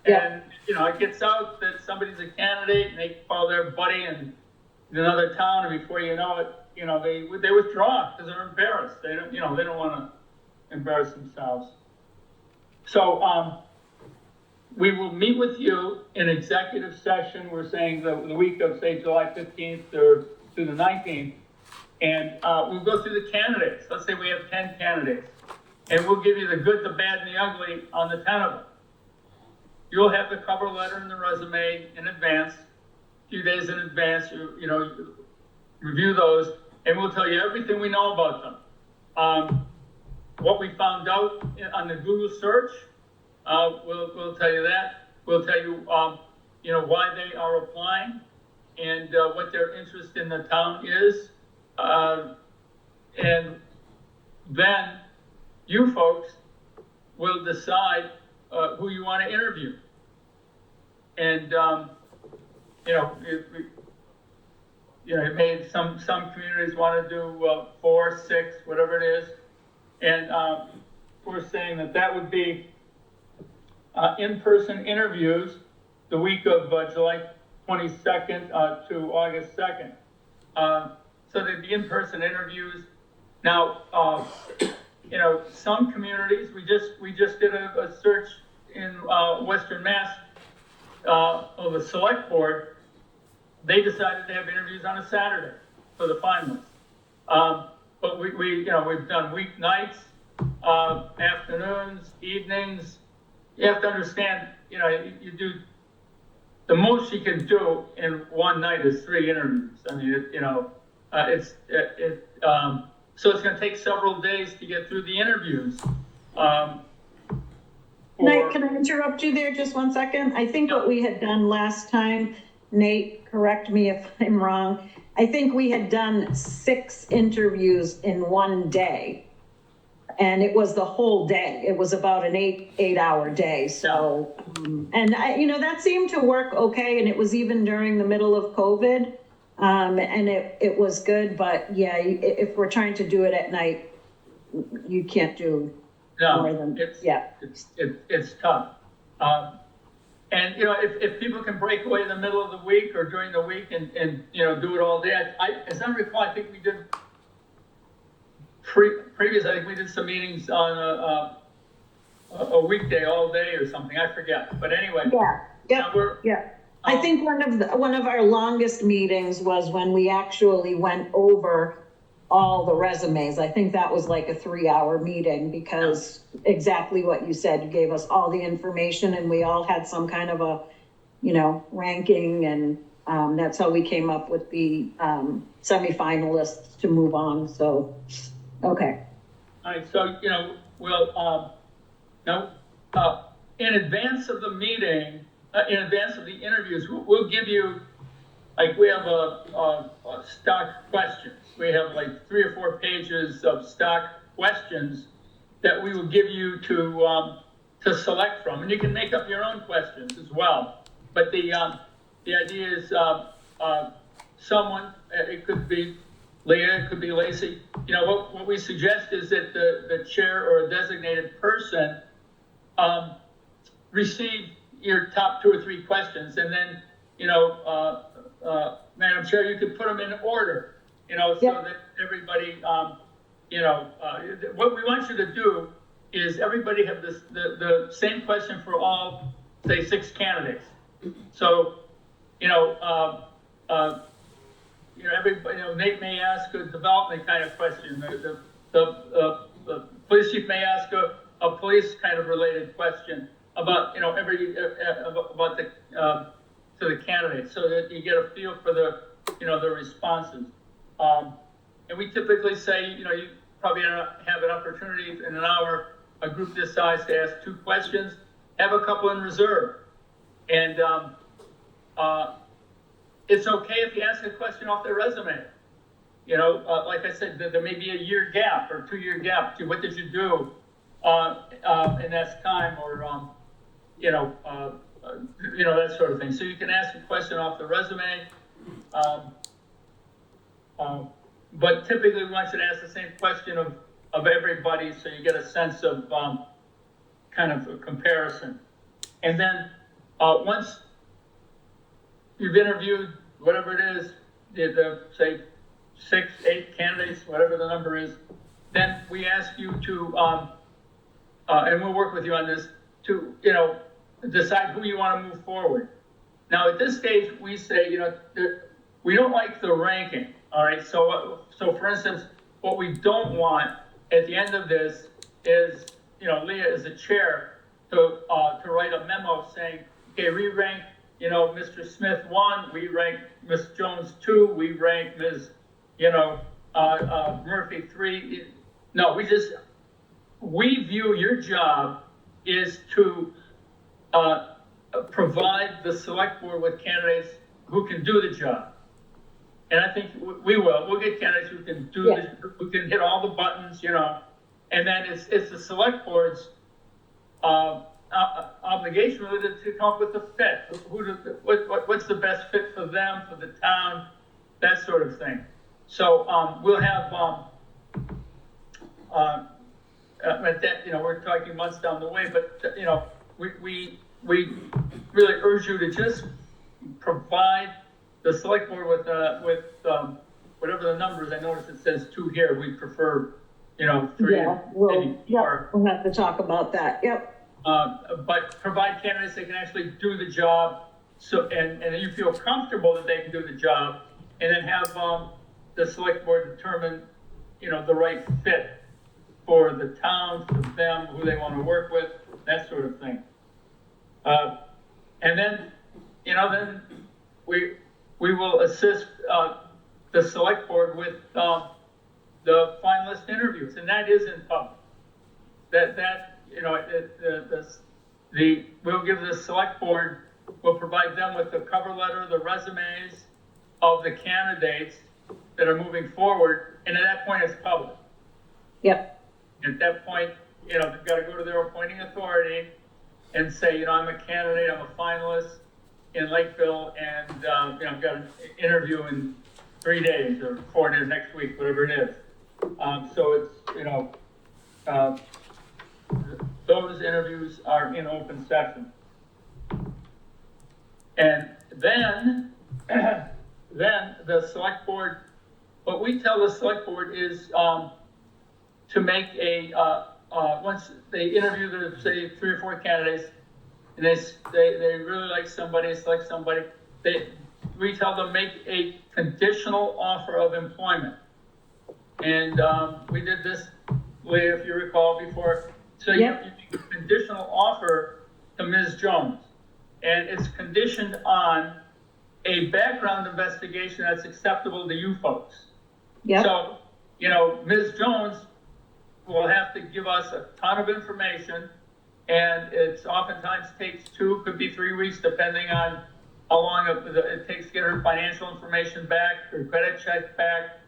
And, you know, it gets out that somebody's a candidate and they call their buddy in another town, and before you know it, you know, they withdraw because they're embarrassed. They don't, you know, they don't want to embarrass themselves. So, we will meet with you in executive session. We're saying the week of, say, July 15th or through the 19th. And we'll go through the candidates. Let's say we have 10 candidates. And we'll give you the good, the bad, and the ugly on the 10 of them. You'll have the cover letter and the resume in advance, a few days in advance. You know, review those, and we'll tell you everything we know about them. What we found out on the Google search, we'll tell you that. We'll tell you, you know, why they are applying and what their interest in the town is. And then you folks will decide who you want to interview. And, you know, it made some communities want to do 4, 6, whatever it is. And we're saying that would be in-person interviews the week of July 22nd to August 2nd. So there'd be in-person interviews. Now, you know, some communities, we just did a search in Western Mass of the select board. They decided to have interviews on a Saturday for the finalists. But we, you know, we've done weeknights, afternoons, evenings. You have to understand, you know, you do, the most you can do in one night is 3 interviews. I mean, you know, so it's going to take several days to get through the interviews. Nate, can I interrupt you there just 1 second? I think what we had done last time, Nate, correct me if I'm wrong, I think we had done 6 interviews in one day. And it was the whole day. It was about an 8-hour day. So, and you know, that seemed to work okay. And it was even during the middle of COVID. And it was good, but yeah, if we're trying to do it at night, you can't do more than, it's tough. And, you know, if people can break away in the middle of the week or during the week and you know, do it all day, as I recall, I think we did previous, I think we did some meetings on a weekday all day or something, I forget, but anyway. I think one of our longest meetings was when we actually went over all the resumes. I think that was like a 3-hour meeting because exactly what you said, you gave us all the information and we all had some kind of a, you know, ranking, and that's how we came up with the semifinalists to move on. So, okay. All right, so, you know, we'll, now, in advance of the meeting, in advance of the interviews, we'll give you, like, we have a stock questions. We have like 3 or 4 pages of stock questions that we will give you to select from, and you can make up your own questions as well. But the idea is someone, it could be Leah, it could be Lacey. You know, what we suggest is that the chair or a designated person receive your top 2 or 3 questions, and then, you know, Madam Chair, you could put them in order, you know, so that everybody, you know, what we want you to do is everybody have the same question for all, say, 6 candidates. So, you know, you know, everybody, you know, Nate may ask a development kind of question. The police chief may ask a police kind of related question about, you know, about the, to the candidate, so that you get a feel for the, you know, the responses. And we typically say, you know, you probably have an opportunity in an hour, a group this size, to ask 2 questions, have a couple in reserve. And it's okay if you ask a question off their resume. You know, like I said, there may be a year gap or 2-year gap to what did you do in that time, or you know, that sort of thing. So you can ask a question off the resume, but typically we want you to ask the same question of everybody, so you get a sense of kind of a comparison. And then once you've interviewed whatever it is, say 6, 8 candidates, whatever the number is, then we ask you to, and we'll work with you on this, to, you know, decide who you want to move forward. Now, at this stage, we say, you know, we don't like the ranking, all right? So for instance, what we don't want at the end of this is, you know, Leah as a chair to write a memo saying, okay, we rank, you know, Mr. Smith 1, we rank Ms. Jones 2, we rank Ms., you know, Murphy 3. No, we view your job is to provide the select board with candidates who can do the job. And I think we'll get candidates who can do who can hit all the buttons, you know, and then it's the select board's obligation really to come up with a fit. What's the best fit for them, for the town, that sort of thing. So we'll have at that, you know, we're talking months down the way, but you know, we really urge you to just provide the select board with whatever the numbers. I notice it says 2 here. We prefer, you know, 3. Yeah, we'll have to talk about that. Yep. But provide candidates that can actually do the job, so and you feel comfortable that they can do the job, and then have the select board determine, you know, the right fit for the town, for them, who they want to work with, that sort of thing. And then, you know, then we will assist the select board with the finalist interviews, and that is in public. That you know, we'll give the select board, we'll provide them with the cover letter, the resumes of the candidates that are moving forward, and at that point it's public. Yep. At that point, you know, they've got to go to their appointing authority and say, you know, I'm a candidate, I'm a finalist in Lakeville, and you know, I've got an interview in 3 days or 4 days next week, whatever it is. So it's, you know, those interviews are in open session. And then the select board, what we tell the select board is to make a, once they interview the, say, 3 or 4 candidates, and they really like somebody, select somebody, we tell them make a conditional offer of employment. And we did this, Leah, if you recall before. So you make a conditional offer to Ms. Jones, and it's conditioned on a background investigation that's acceptable to you folks. Yep. So, you know, Ms. Jones will have to give us a ton of information, and it's oftentimes takes 2, could be 3 weeks, depending on how long it takes to get her financial information back, her credit check back,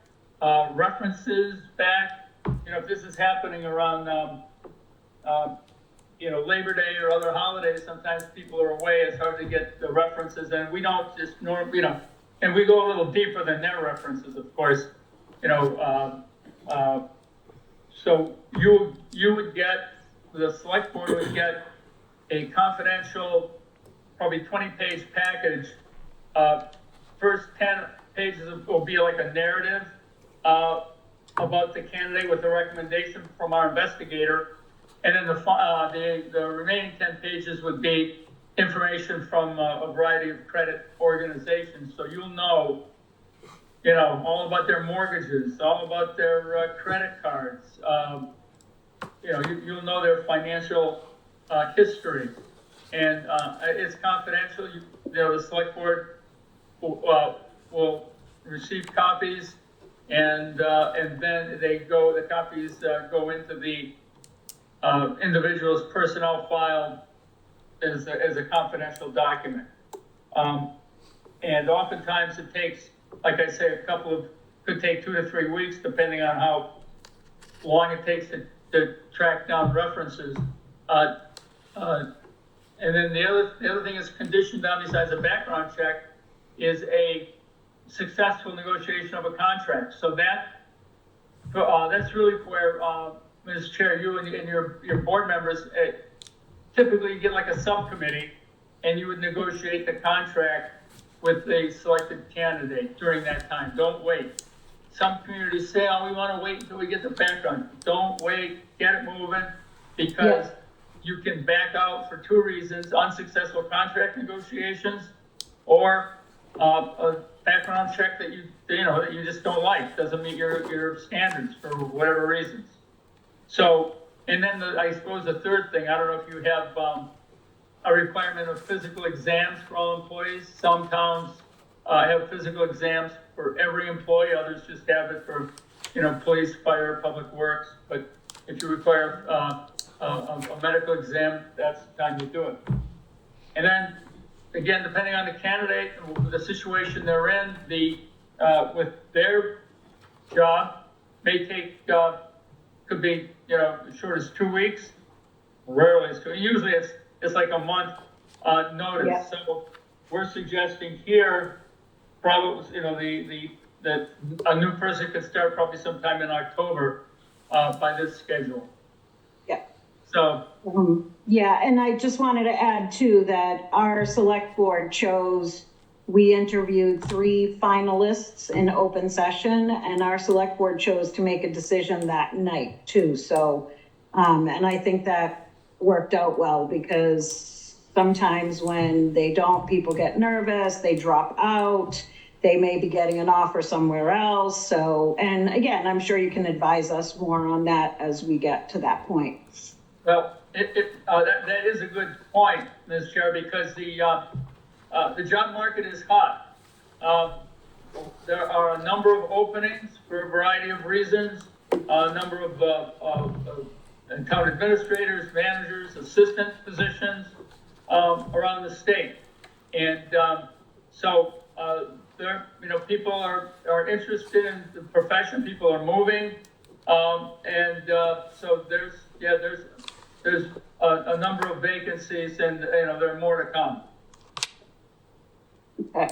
references back. You know, if this is happening around, you know, Labor Day or other holidays, sometimes people are away. It's hard to get the references, and we don't just you know, and we go a little deeper than their references, of course. You know, so you would get, the select board would get a confidential, probably 20-page package. First 10 pages will be like a narrative about the candidate with a recommendation from our investigator, and then the remaining 10 pages would be information from a variety of credit organizations. So you'll know you know, all about their mortgages, all about their credit cards. You know, you'll know their financial history. And it's confidential. You know, the select board will receive copies, and then the copies go into the individual's personnel file as a confidential document. And oftentimes it takes, like I say, could take 2 to 3 weeks, depending on how long it takes to track down references. And then the other thing is conditioned on, besides a background check, is a successful negotiation of a contract. So that's really where, Ms. Chair, you and your board members, typically you get like a subcommittee, and you would negotiate the contract with the selected candidate during that time. Don't wait. Some communities say, oh, we want to wait until we get the background. Don't wait, get it moving, because you can back out for 2 reasons: unsuccessful contract negotiations, or a background check that that you just don't like, doesn't meet your standards for whatever reasons. So, and then I suppose the third thing, I don't know if you have a requirement of physical exams for all employees. Some towns have physical exams for every employee, others just have it for, police, fire, public works. But if you require a medical exam, that's the time you do it. And then, again, depending on the candidate, the situation they're in, with their job may take, could be, as short as 2 weeks. Rarely it's 2. Usually it's like a month notice. Yeah. So we're suggesting here, probably, that a new person could start probably sometime in October by this schedule. Yeah. So, Yeah, and I just wanted to add too, that our select board we interviewed 3 finalists in open session, and our select board chose to make a decision that night too. So, and I think that worked out well, because sometimes when they don't, people get nervous, they drop out, they may be getting an offer somewhere else. So, and again, I'm sure you can advise us more on that as we get to that point. well, that is a good point, Ms. Chair, because the job market is hot. There are a number of openings for a variety of reasons, a number of town administrators, managers, assistant positions around the state. And so people are interested in the profession, people are moving. So there's a number of vacancies, and there are more to come. Okay.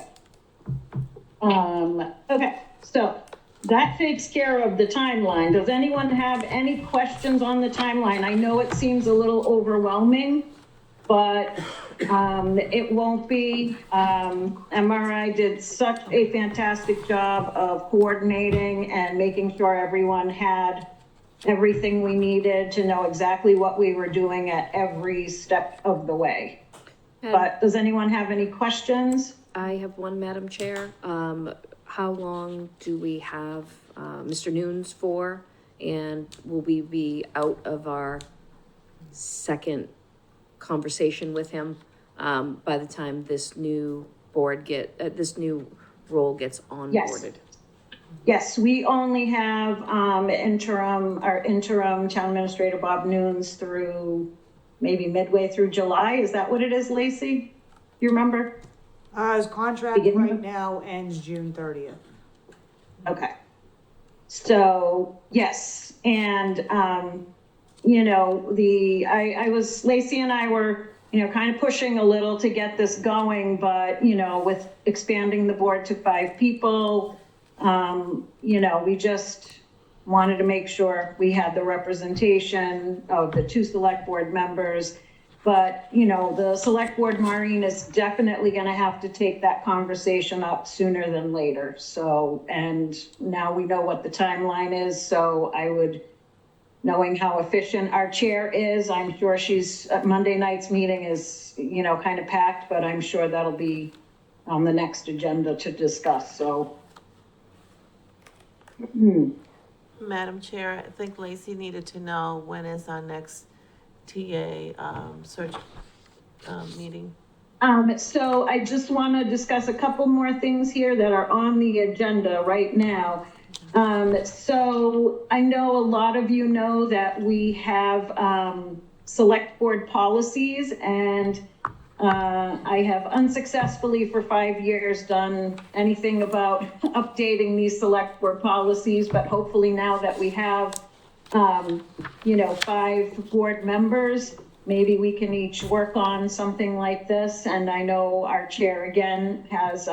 Okay, so that takes care of the timeline. Does anyone have any questions on the timeline? I know it seems a little overwhelming, but it won't be. MRI did such a fantastic job of coordinating and making sure everyone had everything we needed to know exactly what we were doing at every step of the way. But does anyone have any questions? I have one, Madam Chair. How long do we have Mr. Nunes for? And will we be out of our second conversation with him by the time this new this new role gets onboarded? Yes, we only have our interim town administrator, Bob Nunes, through maybe midway through July. Is that what it is, Lacey? You remember? His contract Beginning right of- now ends June 30th. Okay. So, yes, and, Lacey and I were, kind of pushing a little to get this going, but, with expanding the board to 5 people, we just wanted to make sure we had the representation of the 2 select board members. But, the select board, Maureen, is definitely going to have to take that conversation up sooner than later. So, and now we know what the timeline is. So knowing how efficient our chair is, I'm sure Monday night's meeting is, kind of packed, but I'm sure that'll be on the next agenda to discuss. So Madam Chair, I think Lacey needed to know when is our next TA, search, meeting? So I just want to discuss a couple more things here that are on the agenda right now. So I know a lot of you know that we have, select board policies, and I have unsuccessfully for 5 years done anything about updating these select board policies, but hopefully now that we have, 5 board members, maybe we can each work on something like this. And I know our chair again has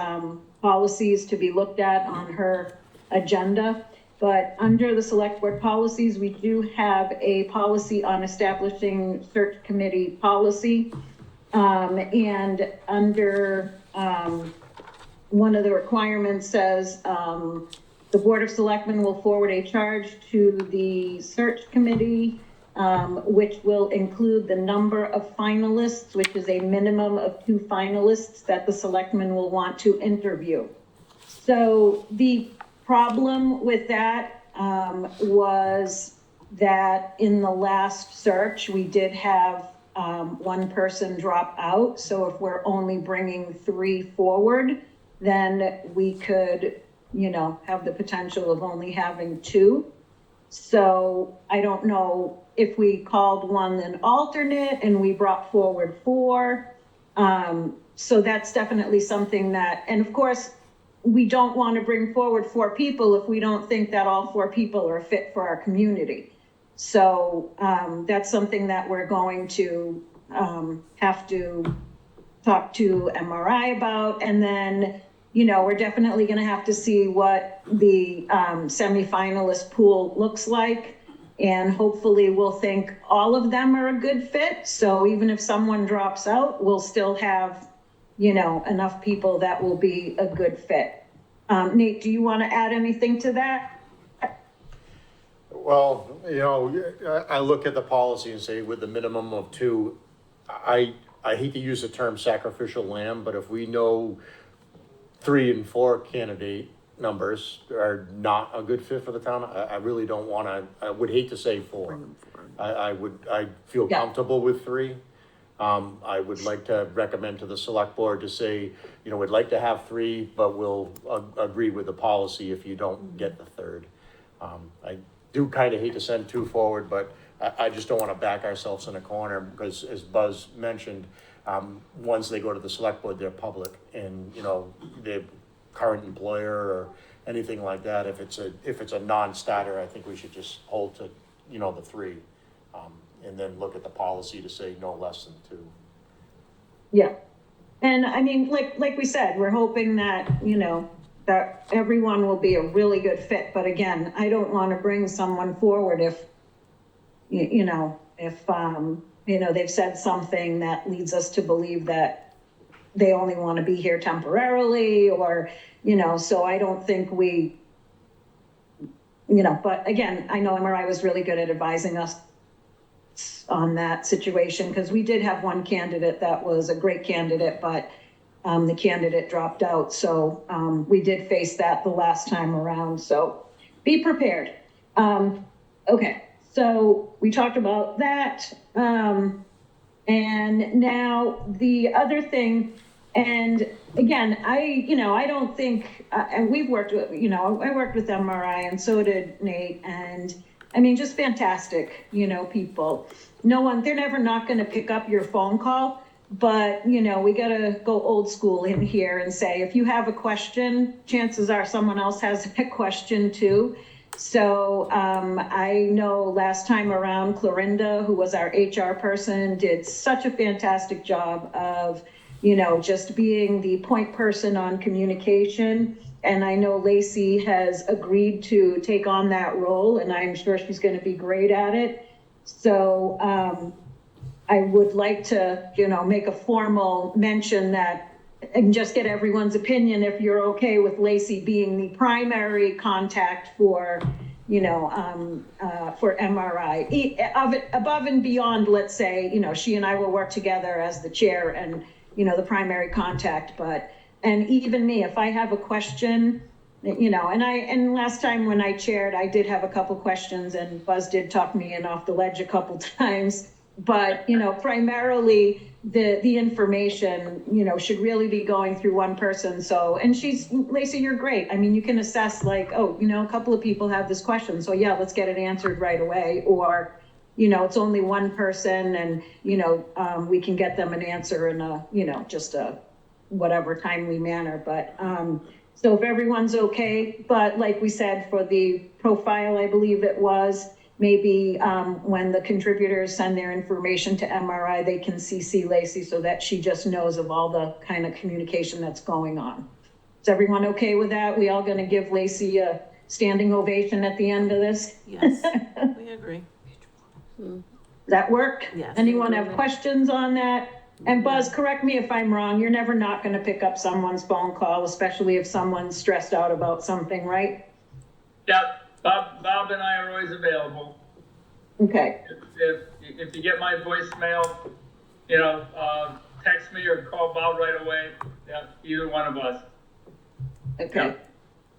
policies to be looked at on her agenda. But under the select board policies, we do have a policy on establishing search committee policy. And under one of the requirements says the Board of Selectmen will forward a charge to the search committee, which will include the number of finalists, which is a minimum of 2 finalists that the selectmen will want to interview. So the problem with that was that in the last search, we did have one person drop out. So if we're only bringing 3 forward, then we could, have the potential of only having 2. So I don't know if we called one an alternate and we brought forward 4. So that's definitely something that, and of course, we don't want to bring forward 4 people if we don't think that all 4 people are fit for our community. So that's something that we're going to have to talk to MRI about. And then, we're definitely going to have to see what the semifinalist pool looks like. And hopefully we'll think all of them are a good fit. So even if someone drops out, we'll still have, enough people that will be a good fit. Nate, do you want to add anything to that? Well, I look at the policy and say with the minimum of 2, I hate to use the term sacrificial lamb, but if we know 3 and 4 candidate numbers are not a good fit for the town, I really don't want to, I would hate to say 4. I feel Yeah. comfortable with 3. I would like to recommend to the select board to say, we'd like to have 3, but we'll agree with the policy if you don't get the 3rd. I do kind of hate to send 2 forward, but I just don't want to back ourselves in a corner because, as Buzz mentioned, once they go to the select board, they're public, and their current employer or anything like that. If it's a non-starter, I think we should just hold to the 3, and then look at the policy to say no less than 2. Yeah. And I mean, like we said, we're hoping that, that everyone will be a really good fit. But again, I don't want to bring someone forward if they've said something that leads us to believe that they only want to be here temporarily, or, so I don't think we, but again, I know MRI was really good at advising us on that situation, because we did have one candidate that was a great candidate, but the candidate dropped out. So we did face that the last time around. So be prepared. Okay, so we talked about that. And now the other thing, and again, I don't think, and we've worked with, I worked with MRI and so did Nate, and I mean, just fantastic, people. They're never not going to pick up your phone call, but, we got to go old school in here and say, if you have a question, chances are someone else has a question too. So I know last time around, Clorinda, who was our HR person, did such a fantastic job of, just being the point person on communication. And I know Lacey has agreed to take on that role, and I'm sure she's going to be great at it. So I would like to, make a formal mention that, and just get everyone's opinion if you're okay with Lacey being the primary contact for, for MRI. Above and beyond, let's say, she and I will work together as the chair and, the primary contact. And even me, if I have a question you know, and last time when I chaired, I did have a couple questions and Buzz did talk me in off the ledge a couple times. But, you know, primarily the information, you know, should really be going through one person. So, and Lacey, you're great. I mean, you can assess like, oh, you know, a couple of people have this question. So yeah, let's get it answered right away. Or, you know, it's only one person and, you know, we can get them an answer in a, you know, just a whatever timely manner. But, so if everyone's okay, but like we said, for the profile, I believe it was, maybe when the contributors send their information to MRI, they can CC Lacey so that she just knows of all the kind of communication that's going on. Is everyone okay with that? We all gonna give Lacey a standing ovation at the end of this? Yes, we agree. Does that work? Yes. Anyone have questions on that? And Buzz, correct me if I'm wrong, you're never not gonna pick up someone's phone call, especially if someone's stressed out about something, right? Yep, Bob and I are always available. Okay, If you get my voicemail, you know, text me or call Bob right away. Yeah, either one of us. okay.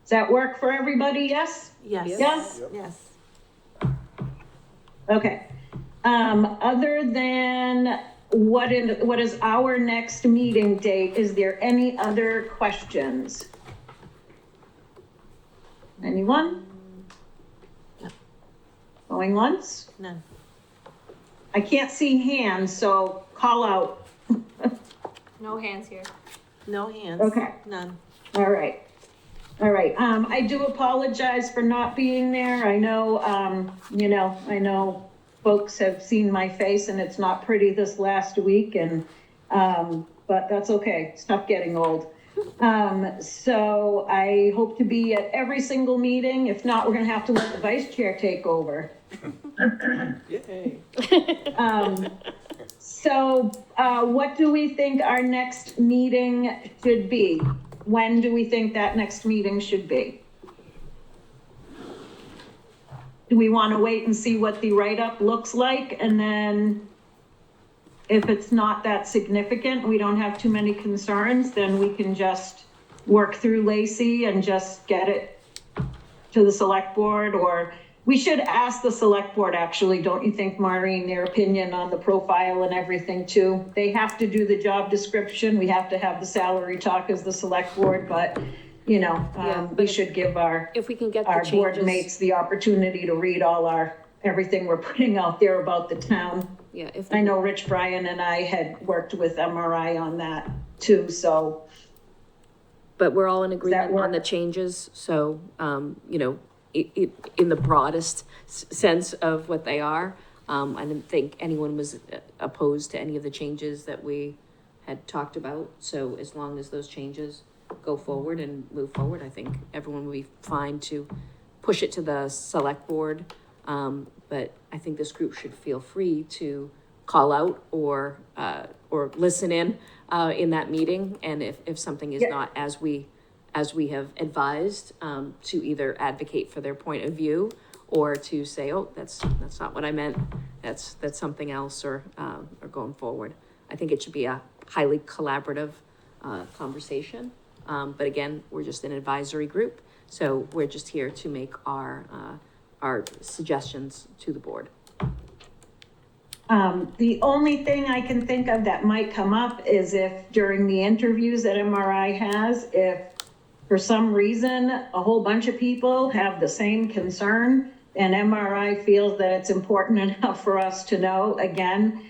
Does that work for everybody? Yes? Yes. Yes? Yes. Okay. Other than what is our next meeting date, is there any other questions? Anyone? No. Going once? None. I can't see hands, so call out. No hands here. No hands. Okay. None. All right. All right. I do apologize for not being there. I know, you know, I know folks have seen my face and it's not pretty this last week and, but that's okay. Stop getting old. So I hope to be at every single meeting. If not, we're going to have to let the vice chair take over. Yay. So, what do we think our next meeting should be? When do we think that next meeting should be? Do we want to wait and see what the write-up looks like? And then if it's not that significant, we don't have too many concerns, then we can just work through Lacey and just get it to the select board, or we should ask the select board, actually, don't you think, Maureen, their opinion on the profile and everything too? They have to do the job description. We have to have the salary talk as the select board, but you know, Yeah, but we if- should give our If we can get the board changes, mates the opportunity to read all everything we're putting out there about the town. yeah, if, I know Rich Bryan and I had worked with MRI on that too, so, but we're all in agreement on work? the changes, so, you know, in the broadest sense of what they are. I didn't think anyone was opposed to any of the changes that we had talked about, so as long as those changes go forward and move forward, I think everyone will be fine to push it to the select board. But I think this group should feel free to call out or listen in that meeting. And if something is Yeah. not as we have advised, to either advocate for their point of view or to say, oh, that's not what I meant. That's something else, or going forward. I think it should be a highly collaborative, conversation. But again, we're just an advisory group, so we're just here to make our suggestions to the board. The only thing I can think of that might come up is if during the interviews that MRI has, if for some reason a whole bunch of people have the same concern and MRI feels that it's important enough for us to know, again,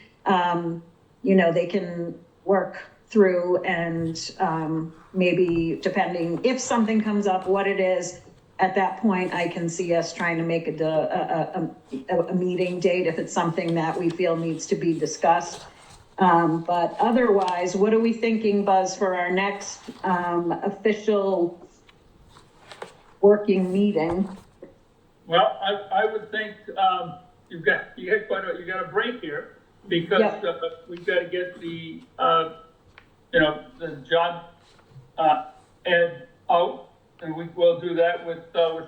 you know, they can work through and maybe depending if something comes up, what it is, at that point, I can see us trying to make a meeting date if it's something that we feel needs to be discussed. But otherwise, what are we thinking, Buzz, for our next official working meeting? Well, I would think, you got a break here because Yep. We've got to get the, you know, the job, ad out. And we will do that with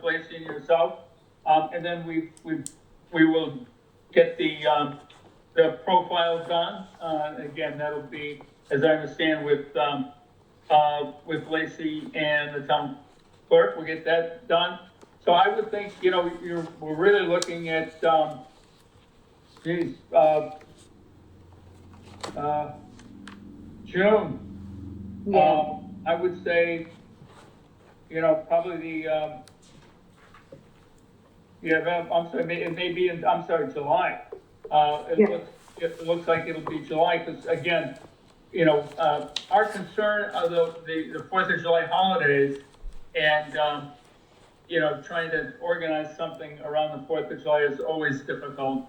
Lacey and yourself. And then we will get the profile done. Again, that'll be, as I understand, with Lacey and the town clerk, we'll get that done. So I would think, you know, we're really looking at, geez, June. Yeah. I would say, you know, probably I'm sorry, it may be I'm sorry, July. Yeah. It looks like it'll be July, because again, you know, our concern are the 4th of July holidays, and, you know, trying to organize something around the 4th of July is always difficult.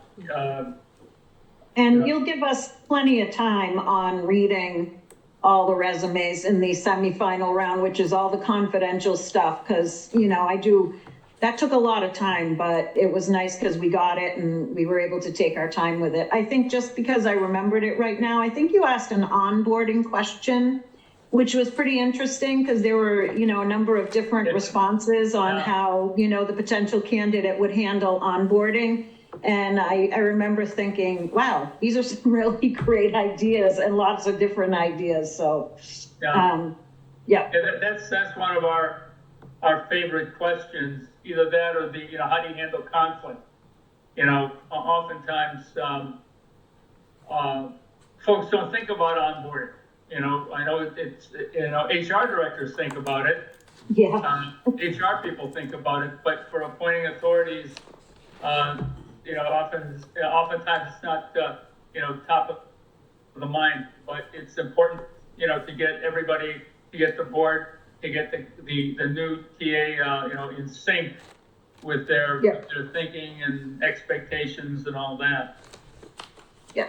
And you'll give us plenty of time on reading all the resumes in the semifinal round, which is all the confidential stuff, because, you know, that took a lot of time, but it was nice because we got it and we were able to take our time with it. I think just because I remembered it right now, I think you asked an onboarding question, which was pretty interesting because there were, you know, a number of different responses on how, you know, the potential candidate would handle onboarding. And I remember thinking, wow, these are some really great ideas and lots of different ideas. So, yeah. Yeah, that's one of our favorite questions, either that or the, you know, how do you handle conflict? You know, oftentimes, folks don't think about onboarding. You know, I know it's, you know, HR directors think about it. Yeah. HR people think about it, but for appointing authorities, you know, oftentimes it's not, you know, top of the mind, but it's important, you know, to get everybody, to get the board, to get the new TA, you know, in sync with their thinking and expectations and all that. Yeah.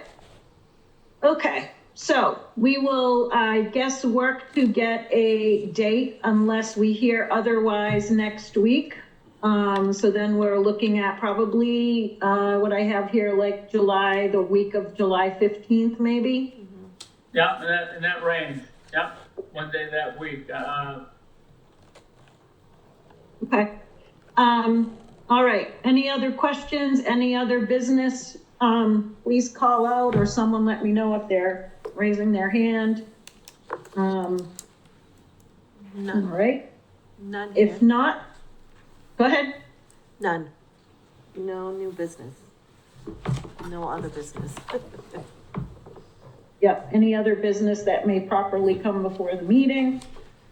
Okay, so we will, I guess, work to get a date unless we hear otherwise next week. So then we're looking at probably, what I have here, like July, the week of July 15th, maybe? Yeah, in that range. Yeah, one day that week. Okay. All right. Any other questions? Any other business? Please call out or someone let me know if they're raising their hand. All None, right. none here. If not, go ahead. None. No new business. No other business. Yep. Any other business that may properly come before the meeting?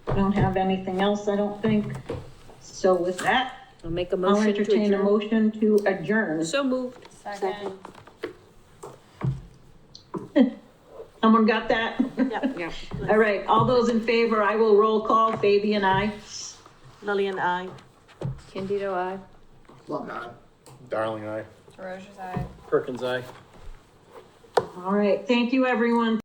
Don't have anything else, I don't think. So with that, I'll make a I'll motion to entertain a adjourn. motion to adjourn. So moved. Second. Someone got that? Yep. Yeah. All right, all those in favor, I will roll call. Fabi and I. Lillian, I. Candido, I. Plunk eye. Darling, aye. Ferocious eye. Perkins, aye. All right, thank you, everyone.